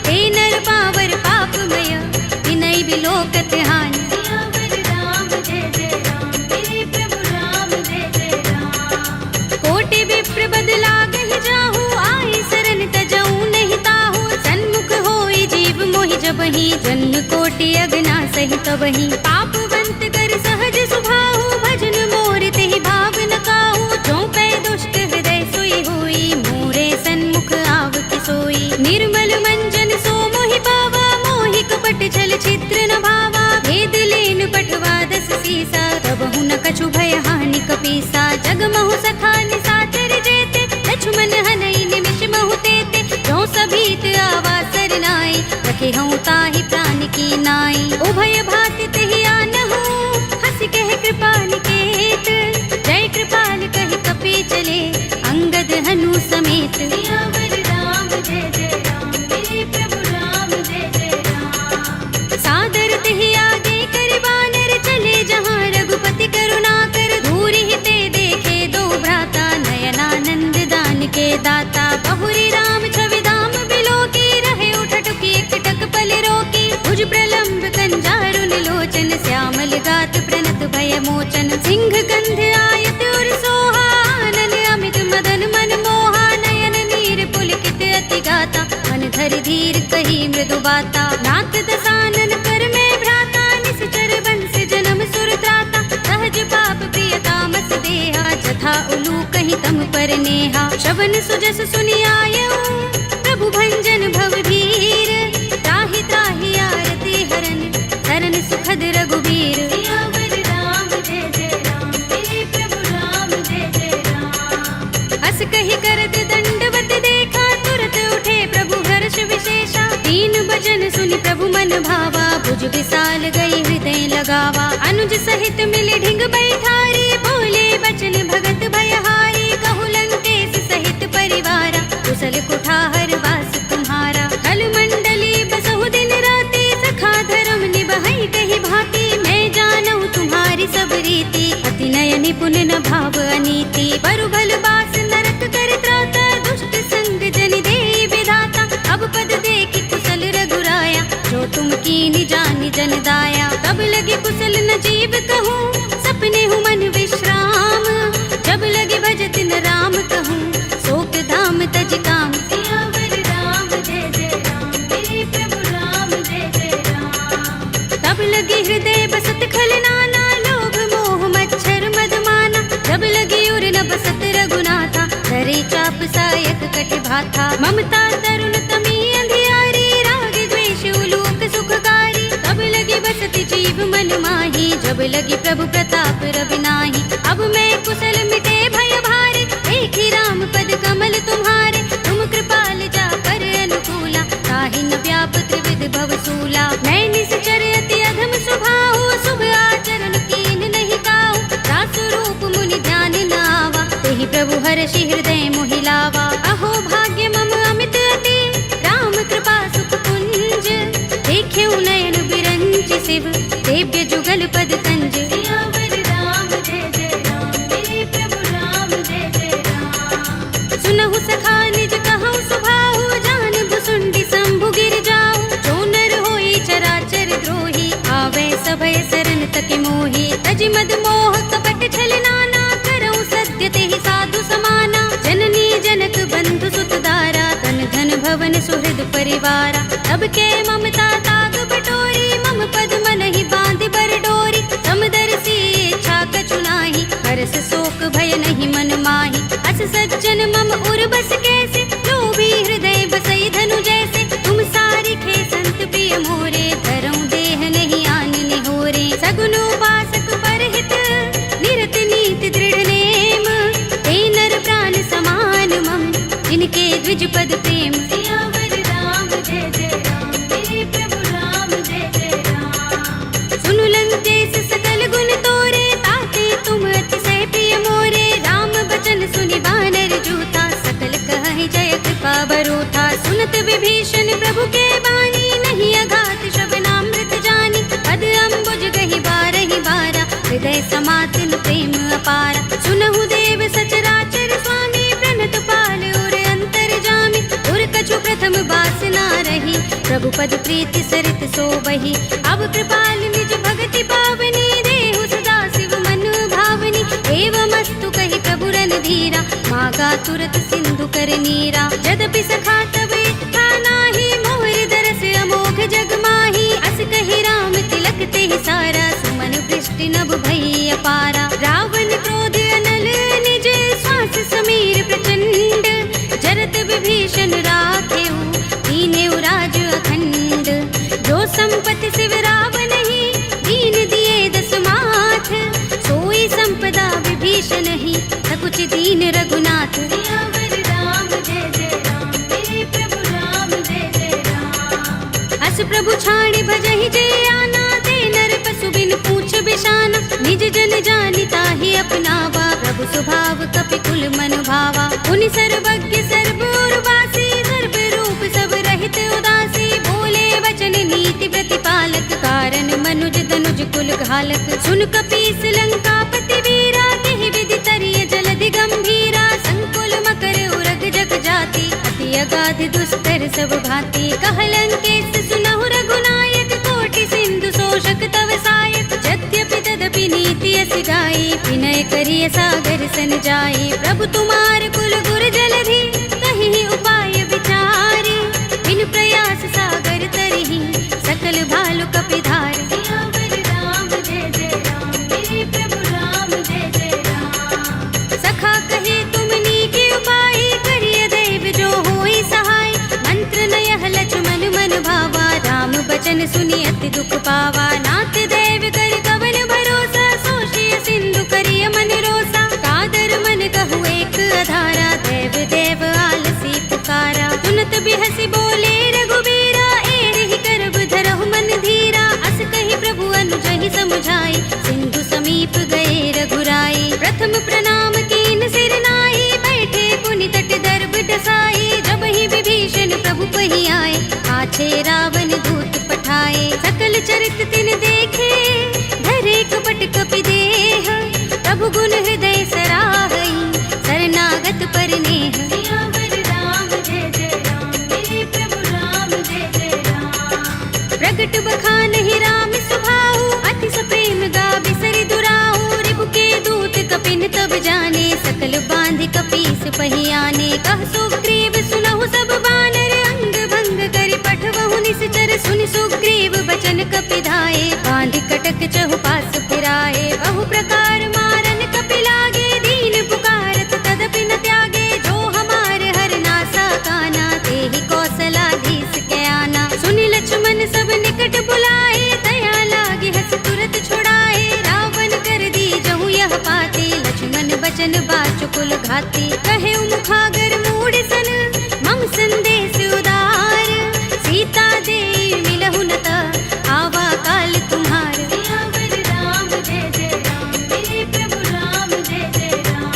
A: हे नर पावर पापमय, तिनहि बिलोकत हानि। सियावर राम जय जय राम, मेरे प्रभु राम जय जय राम। कोटि विप्र बद लागहि जाहु, आए शरण तजऊ नहीं ताहु। सन्मुख होई जीव मोहि जबहि, जन्म कोटि अगना सहि तबहि। पापवंत कर सहज सुभाहु, भजन मोर तेहि भाव न काहू। जो पै दुष्ट हृदय सोई होई, मोरे सन्मुख आव कि सोई। निर्मल मंजन सो मोहि पावा, मोहि कपट छल छिद्र न भावा। भेद लेन पठवा दस सीसा, तबहु न कछु भय हानि कपीसा। जग महु सखा निसाचर जेते, लक्ष्मण हनई निमिष महु तेते। जो सभीत आवा सरनाई, रखे हूँ ताहि प्राण की नाई। उभय भाति तेहि आनहु, हंस कह कृपा निकेत। जय कृपाल कहि कपि चले, अंगद हनु समेत। सियावर राम जय जय राम, मेरे प्रभु राम जय जय राम। सादर तेहि आगे कर बानर, चले जहाँ रघुपति करुणा कर। दूरि हिते देखे दो भ्राता, नयनानंद दान के दाता। बहुरी राम छवि धाम बिलोकी, रहे उठटुकी एकटक पल रोकी। भुज प्रलंब कंजारुन लोचन, श्यामल गात प्रणत भय मोचन। सिंह गंध आयत उर सोहा, आनन अमित मदन मन मोहा। नयन नीर पुलकित अति गाता, मन धर धीर कही मृदु बाता। नाथ दसानन कर में भ्राता, निश्चर बंस जन्म सुर त्राता। सहज पाप प्रिय तामस देहा, जथा उलू कहीं तम पर नेहा। शवन सुजस सुनि आयऊ, प्रभु भंजन भव भीर। त्राहि त्राहि आरती हरन, शरण सुखद रघुबीर। सियावर राम जय जय राम, मेरे प्रभु राम जय जय राम। अस कहि करत दंडवत देखा, तुरत उठे प्रभु हर्ष विशेषा। दीन भजन सुनि प्रभु मन भावा, भुज विशाल गई हृदय लगावा। अनुज सहित मिले ढिंग बैठारी, बोले बचन भगत भयहारी। कहु लंकेश सहित परिवारा, कुशल कुठार वास तुम्हारा। कल मंडली बसहु दिन राति, सखा धर्म निभहि कहि भांति। मैं जानऊ तुम्हारी सब रीति, अति नयनि तब लगे कुशल न जीव कहूँ, सपने हूँ मन विश्राम। जब लगे भजत न राम कहूँ, शोक धाम तज काम। सियावर राम जय जय राम, मेरे प्रभु राम जय जय राम। तब लगे हृदय बसत खल नाना, लोभ मोह मच्छर मधमाना। जब लगे उर न बसत रघुनाथा, धरे चाप सायक कट भाथा। ममता तरुण तमी अंधियारी, राग द्वेष उलोक सुखकारी। तब लगे बसत जीव मन माही, जब लगे प्रभु प्रताप रवि नाही। अब मैं कुशल मिटे भय भारे, एक ही राम पद कमल तुम्हारे। तुम कृपाल जा कर अनुकूला, ताहि न व्याप त्रिविध भव सूला। मैं निश्चर अति अधम स्वभाव, शुभ आचरण कीन नहीं काऊ। रासु रूप मुनि ध्यान न आवा, तेहि प्रभु हर्षि हृदय मोहि लावा। अहो भाग्य मम अमित अति, राम कृपा सुख कुंज। देख्यउ नयन बिरंच शिव, सेव्य जुगल पद तंज। सियावर राम जय जय राम, मेरे प्रभु राम जय जय राम। सुनहु सखा निज कहूँ सुभाहु, जान भुसुंडी शंभु गिर जाऊ। जो नर होई चराचर द्रोही, आवे सभय शरण तक मोही। तज मद मोह कपट छल नाना, करऊँ सत्य तेहि साधु समाना। जननी जनक बंधु सुत दारा, तन धन भवन सुहृद परिवारा। तब के ममता ताग बटोरी, मम पद मन ही बांध बर डोरी। समदर्शी इच्छा कछु नाही, हरस शोक भय नहीं मन माही। अस सज्जन मम उर बस कैसे, लोभी हृदय बसई धनु जैसे। तुम सारिखे संत प्रिय मोरे, धरऊँ देह नहीं आन निहोरे। सगुन उपासक परहित, निरत नीति दृढ़ नेम। ते नर प्राण समान मम, जिनके द्विज पद प्रेम। सियावर राम जय जय राम, मेरे प्रभु राम जय जय राम। सुनु लंकेश सकल गुण तोरे, ताते तुम अतिशय प्रिय मोरे। राम बचन सुनि बानर जूथा, सकल कहहि जय कृपा बरूथा। सुनत विभीषण प्रभु के बानी, नहीं अघात श्रवणामृत जानी। पद अम्बुज गहि बारहि बारा, हृदय समातिन प्रेम अपारा। सुनहु देव सचराचर स्वामी, प्रणत पाल उर अंतर जामी। उर कछु प्रथम बासना रही, प्रभु पद प्रीति सरित सोबहि। अब कृपाल निज भगति पावनी, देहु सदा शिव मन भावनी। एवमस्तु कहि प्रभु रणधीरा, मागा तुरत सिंधु कर नीरा। यद्यपि सखा तब इच्छा नाही, मोहि दरस अमोघ जग माही। अस कहि राम तिलक तेहि सारा, सुमन वृष्टि नभ भई अपारा। रावण क्रोध अनल निज, श्वास समीर प्रचंड। जरत विभीषण राखेउ, दीनेउ राज अखंड। जो संपत्ति शिव रावण ही, दीन दिए दस माथ। सोई संपदा विभीषण ही, सकुच दीन रघुनाथ। सियावर राम जय जय राम, मेरे प्रभु राम जय जय राम। अस प्रभु छाड़ी भजहि जे आना, ते नर पशु बिन पूछ बिशाना। निज जन जानि ताहि अपनावा, प्रभु स्वभाव कपि कुल मन भावा। पुनि सर्वज्ञ सर्व उर्वासी, सर्व रूप सब रहित उदासी। बोले वचन नीति प्रतिपालक, कारण मनुज तनुज कुल घालक। सुन कपीस लंकापति वीरा, तेहि विधि तरिय जलधि गंभीरा। संकुल मकर उरग जग जाति, अति अगाध दुस्तर सब भांति। कह लंकेश सुनहु रघुनायक, कोटि सिंधु शोषक तव सायक। यद्यपि तदपि नीति अस गाई, विनय करिय सागर सन जाई। प्रभु तुम्हार कुल गुर जलधि, कहि उपाय विचारी। बिन प्रयास सागर तरहि, सकल भालु कपिधार। सियावर राम जय जय राम, मेरे प्रभु राम जय जय राम। सखा कहे तुम नीके उपाय, करिय दैव जो होई सहाय। मंत्र नयह लक्ष्मण मन भावा, राम बचन सुनि अति दुख पावा। नाथ दैव कर कवन भरोसा, सोषिय सिंधु करिय मन रोसा। कादर मन कहु एक अधारा, देव देव आलसी पुकारा। सुनत बिहसि बोले रघुबीरा, एहि करब धरहु मन धीरा। अस कहि प्रभु अनुजहि समुझाई, सिंधु समीप गए रघुराई। प्रथम प्रणाम कीन सिर नाई, बैठे पुनि तट दर्भ डसाई। जब ही विभीषण प्रभु पहि आए, पाछे रावण दूत पठाए। सकल चरित तिन देखे, धरे कपट कपि देह। प्रभु गुण हृदय सराहई, शरणागत परिनेह। सियावर राम जय जय राम, मेरे प्रभु राम जय जय राम। प्रगट बखान ही राम स्वभाव, पहियाने। कह सुग्रीव सुनहु सब बानर, अंग भंग करि पठवहु निश्चर। सुनि सुग्रीव बचन कपिधाए, बांधि कटक चहुपास फिराए। बहु प्रकार मारन कपि लागे, दीन पुकारत तदपि न त्यागे। जो हमारे हर नासा काना, तेहि कौशलाधीश के आना। सुनि लक्ष्मण सब निकट बुलाए, दया लागे हस तुरत छुड़ाए। रावण कर दी जहु यह पाते, लक्ष्मण बचन बाचुकुल घाते। कहे मुखागर मूढ़ सन, मम संदेश उदार। सीता दे मिलहु न त, आवा काल तुम्हार। सियावर राम जय जय राम, मेरे प्रभु राम जय जय राम।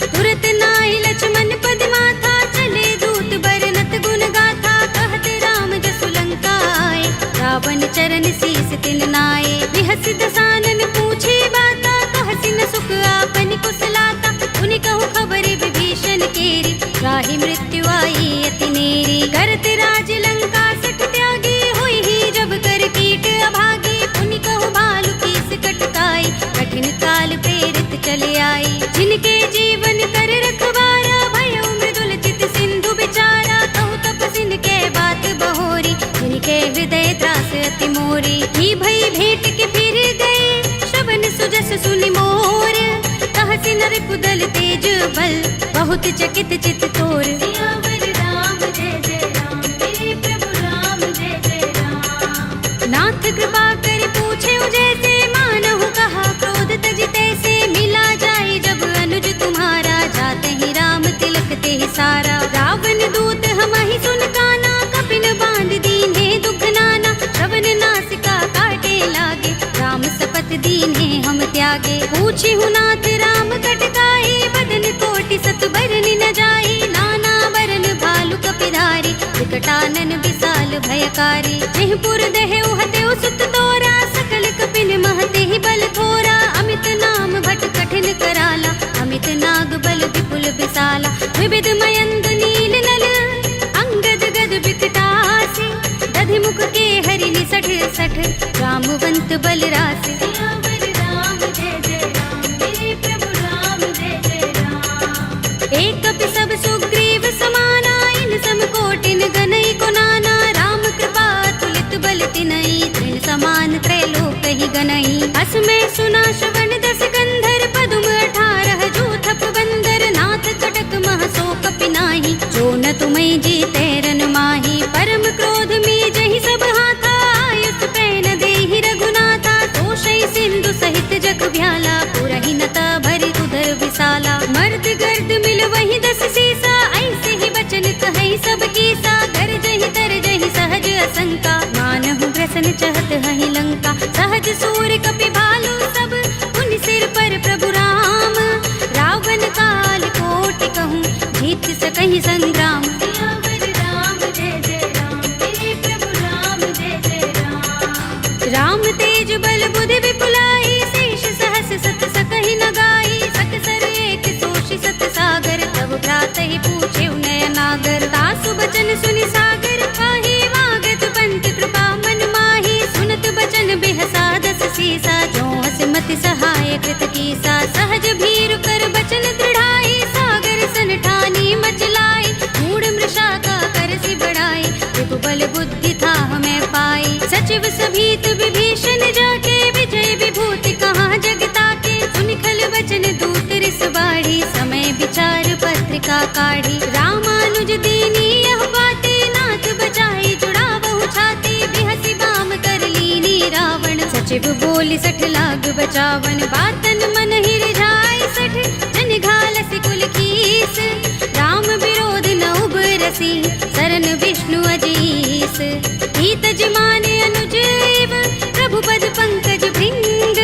A: तुरत नाहि लक्ष्मण पद माथा, चले दूत बरनत गुण गाथा। कहत राम जसु लंका आए, रावण चरण शीस तिन नाए। बिहसि दसानन पूछे बाता, कहसि न सुख आपन कुशलाता। उनि कहु खबर विभीषण केरी, राहि मृत्यु आई अति नेरी। करत राज लंका सठ त्यागी, होई ही जब कर कीट अभागी। उनि कहु भालु कीस कटकाई, कठिन काल प्रेरित चले आई। जिनके जीवन कर रखवारा, भयउ मृदुल चित सिंधु बिचारा। कहु तपसिन के बात बहोरी, जिनके हृदय त्रास अति मोरी। ही भई भेंट के फिर गए, श्रवण सुजस सुनि मोर। कहसि नर कुदल तेज बल, बहुत चकित चित तोर। सियावर राम जय जय राम, मेरे प्रभु राम जय जय राम। नाथ कृपा कर पूछे जैसे, मानहु कहा क्रोध तज तैसे। मिला जाए जब अनुज तुम्हारा, जाते ही राम तिलक ते सारा। रावण दूत हमहि सुन काना, कपिन बांध दीन्हे दुख नाना। श्रवण नासिका काटे लागे, राम सपथ दीन्हे हम त्यागे। पूछी नाथ राम कटकाई, बदन कोटि सत बरनि न जाई। नाना बरन भालु कपिधारी, विकटानन विशाल भयकारी। जिहपुर देहु हतेउ सुत तोरा, सकल कपिन महते ही बल थोरा। अमित नाम भट कठिन कराला, अमित नाग बल विपुल विशाला। विविध मयंद नील नल, अंगद गद विकटासी। दधि मुख के हरि निसठ सठ, रामवंत बल रासे। सियावर राम जय जय राम, मेरे प्रभु राम जय जय राम। एक कपि सब सुग्रीव समाना, इन सम कोटिन गनई को नाना। राम कृपा तुलित बल तिनई, तृण समान त्रैलोक ही गनई। अस में सुना श्रवण दस गंधर, पदुम 18 जूथप बंदर। नाथ कटक मह सो कपि नाही, जो न तुम्हि जीते रन माही। परम क्रोध में जहि सब हाथा, आयुष पैन देहि रघुनाथा। तोषै सिंधु सहित जग भ्याला, पुरहि नता भरि उदर विशाला। मर्द गर्द मिल वही 10 सीसा, ऐसे ही बचन कहै सब कीसा। गरजहि तरजहि सहज असंका, मानहु ग्रसन चहत हहि लंका। सहज सूर कपि भालु सब, उन सिर पर प्रभु राम। रावण काल कोटि कहूँ, जीत सकहि संग्राम। सियावर राम जय जय राम, मेरे प्रभु राम जय जय राम। राम तेज बल बुद्धि विपुलाई, शेष सहस सत सकहि न गाई। सकसर एक सोषि सत सागर, तब भ्रातहि पूछे नयनागर। तासु बचन सुनि सागर खाहि, वागत पंत कृपा मन माहि। सुनत बचन बिहसा 10 सीसा, जो हस मति सहाय कृत कीसा। सहज भीरु कर बचन दृढ़ाई, सागर सन ठानी मचलाई। मूढ़ मृषा का करसि बढ़ाई, विपुबल बुद्धि था हमें पाई। सचिव सभीत विभीषण जाके, विजय विभूति कहाँ जगता के। सुनि खल वचन दूत रिस बाढ़ी, समय विचार पत्रिका काढ़ी। रामानुज दीनी यह बाते, नाथ बचाई जुड़ावहु छाती। बिहसि बाम कर लीनी रावण, सचिव बोली 60 लाग बचावन। बातन मन ही रिझाई 60, जन घालसि कुल कीस। राम विरोध न उबरसी, सरन विष्णु अजीस। हित जिमाने अनुजीव, प्रभु पद पंकज भृंग।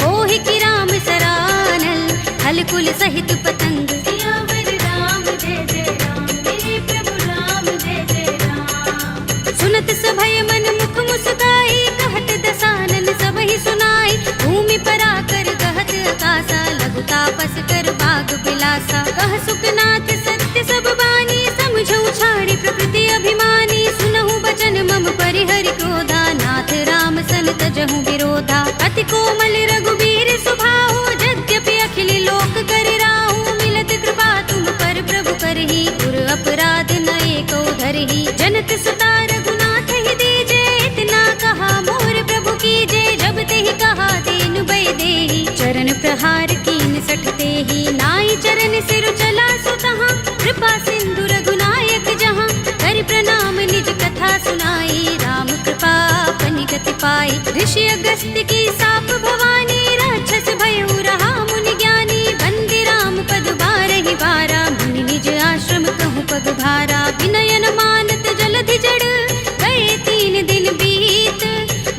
A: ओहि की राम सरानल, हल कुल सहित पतंग। सियावर राम जय जय राम, मेरे प्रभु राम जय जय राम। सुनत सभय मन मुख मुस्काई, कहत दसानन सबहि सुनाई। भूमि पराकर कहत आकाशा, लघु तापस कर बाग बिलासा। कह सुखनाथ सत्य सब बानी, समझौ छाड़ी प्रकृति अभिमानी। सुनहु बचन मम परिहरि क्रोधा, नाथ राम सन तजहु विरोधा। अति कोमल रघुबीर स्वभाव, यद्यपि अखिल लोक कर राहु। मिलत कृपा तुम पर ही उर अपराध नए को धरही। जनक सुता रघुनाथ ही दीजे, इतना कहा मोर प्रभु कीजे। जब ते ही कहा दीन बै देही, चरण प्रहार कीन सठते ही। नाई चरण सिर चला सुतहाँ, कृपा सिंधु रघुनायक जहाँ। कर प्रणाम निज कथा सुनाई, राम कृपा अपनी गति पाई। ऋषि अगस्त्य की साप भवानी, राक्षस भयउ रहा मुनि ज्ञानी। बंदी राम पद बारहि बारा, मुनि निज आश्रम कहूँ पग भारा। विनयन मानत जलधि जड़, गए 3 दिन बीत।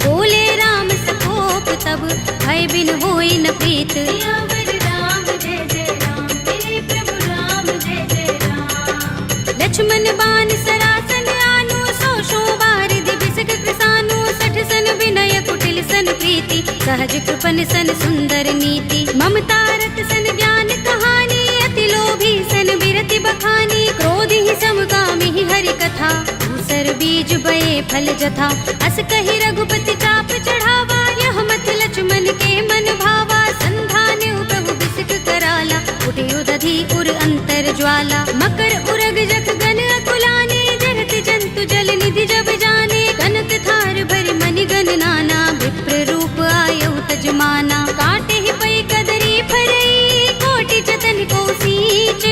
A: बोले राम सकोप तब, भय बिन होई न प्रीत। सियावर राम जय जय राम, मेरे प्रभु राम जय जय राम। लक्ष्मण बाण सरासन आनु, 100 बार दिबिसक कृसानु। 60 सन विनय कुटिल सन प्रीति, सहज कृपन सन सुंदर नीति। ममता रत सन ज्ञान कहानी, अति लोभी सन बिरति बखानी। क्रोध ही समगामी ही हरि कथा, दूसर बीज बये फल जथा। अस कहि रघुपति चाप चढ़ावा, यह मत लक्ष्मण के मन भावा। संधान प्रभु बिसिक कराला, उठे उदधि उर अंतर ज्वाला। मकर उरग जख गन अकुलाने, जरत जंतु जल निधि जब जाने। कनक थार भरि मनि गन नाना, विप्र रूप आयउ तजमाना। काटे ही पै कदरी फरई, कोटि जतन को सींच।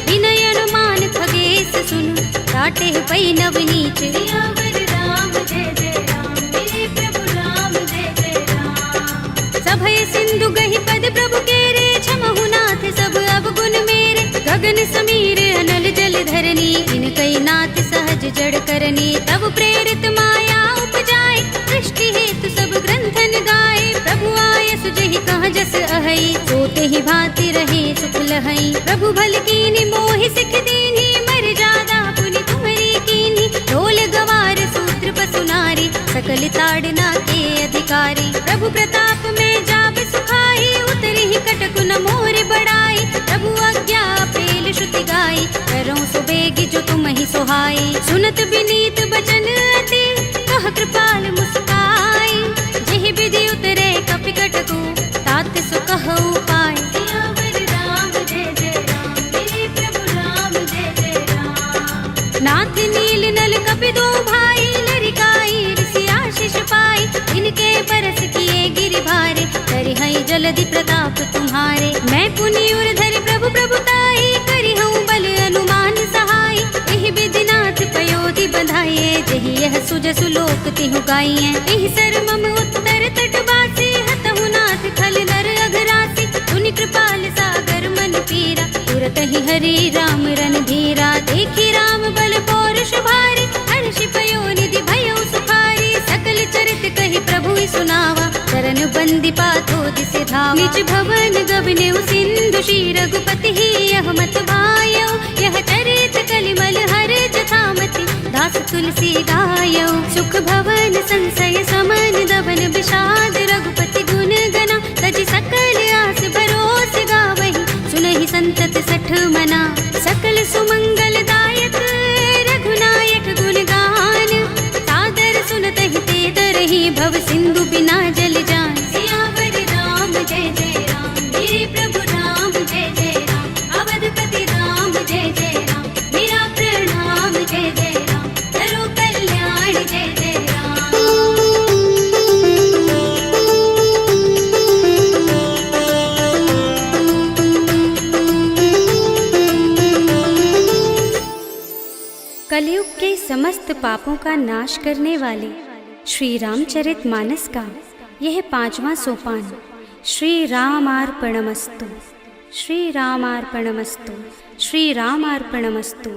A: विनय अनुमान खगेश सुन, काटे ही पै नवनीच। सियावर राम जय जय राम, मेरे प्रभु राम जय जय राम। सभय सिंधु गहि पद प्रभु केरे, क्षमहु नाथ सब अवगुण मेरे। गगन समीर अनल जल धरनी, इनकई नाथ सहज जड़ करनी। तब प्रेरित माया उपजाए, सृष्टि हेतु सब ग्रंथन गाए। प्रभु आय सुजहि कहाँ जस अहै, सोते ही भांति रहे सुख लहै। प्रभु भल कीनी मोहि सिख दीनी, मर जादा पुनि तुम्हरी कीनी। ढोल गवार सूत्र पसु नारी, सकल ताड़ना के अधिकारी। प्रभु प्रताप में जाप सुखाई, उतरी ही कटक न मोर बड़ाई। प्रभु आज्ञा पेल श्रुति गाई, करऊँ सुबेगी जो तुम ही सोहाई। सुनत विनीत बचन अति, कह कृपाल मुस्काई। जेहि विधि उतरे कपि कटकु, तात सुकहु पाय। सियावर राम जय जय राम, मेरे प्रभु राम जय जय राम। नाथ नील नल कपि दो भाई, लरिकाई ऋषि आशीष पाई। इनके परस किए गिरि भारे, करि हई जलधि प्रताप तुम्हारे। मैं पुनि उर धरि प्रभु प्रभुताई, करि हूँ बल अनुमान सहाय। एहि विधि नाथ पयोधि बंधाइए, जहि यह सुजसु लोक तिहु गाइए। एहि सर मम उत्तर तट बासी, हतहु नाथ खल नर अघरासी। पुनि कृपाल सागर मन पीरा, तुरत ही हरि राम रन धीरा। देखी राम बल पौरुष भारी, हर्षि पयोनिधि भयउ सुखारी। सकल चरित कहि प्रभु सुनावा, चरण बंदी पाथो दिसि धावा। निज भवन गबनेउ सिंधु, श्री रघुपति ही यह मत भायौ। यह चरित कलिमल हर जथामति, दास तुलसी दायौ। सुख भवन संशय समन, दबन विषाद रघुपति गुण गना। तजि सकल आस भरोस गावहि, सुनहि संतत 60 मना। सकल सुमंगल दायक, रघुनायक गुण गान। सादर सुनतहि ते तरहि, भव सिंधु बिना जल जान। सियावर राम जय जय राम, मेरे प्रभु राम जय जय राम। अवधपति राम जय जय राम, मेरा प्रणाम जय जय राम। करो कल्याण जय जय राम। कलयुग के समस्त पापों का नाश करने वाले श्री रामचरितमानस का यह 5वां सोपान श्री रामार्पणमस्तु, श्री रामार्पणमस्तु, श्री रामार्पणमस्तु।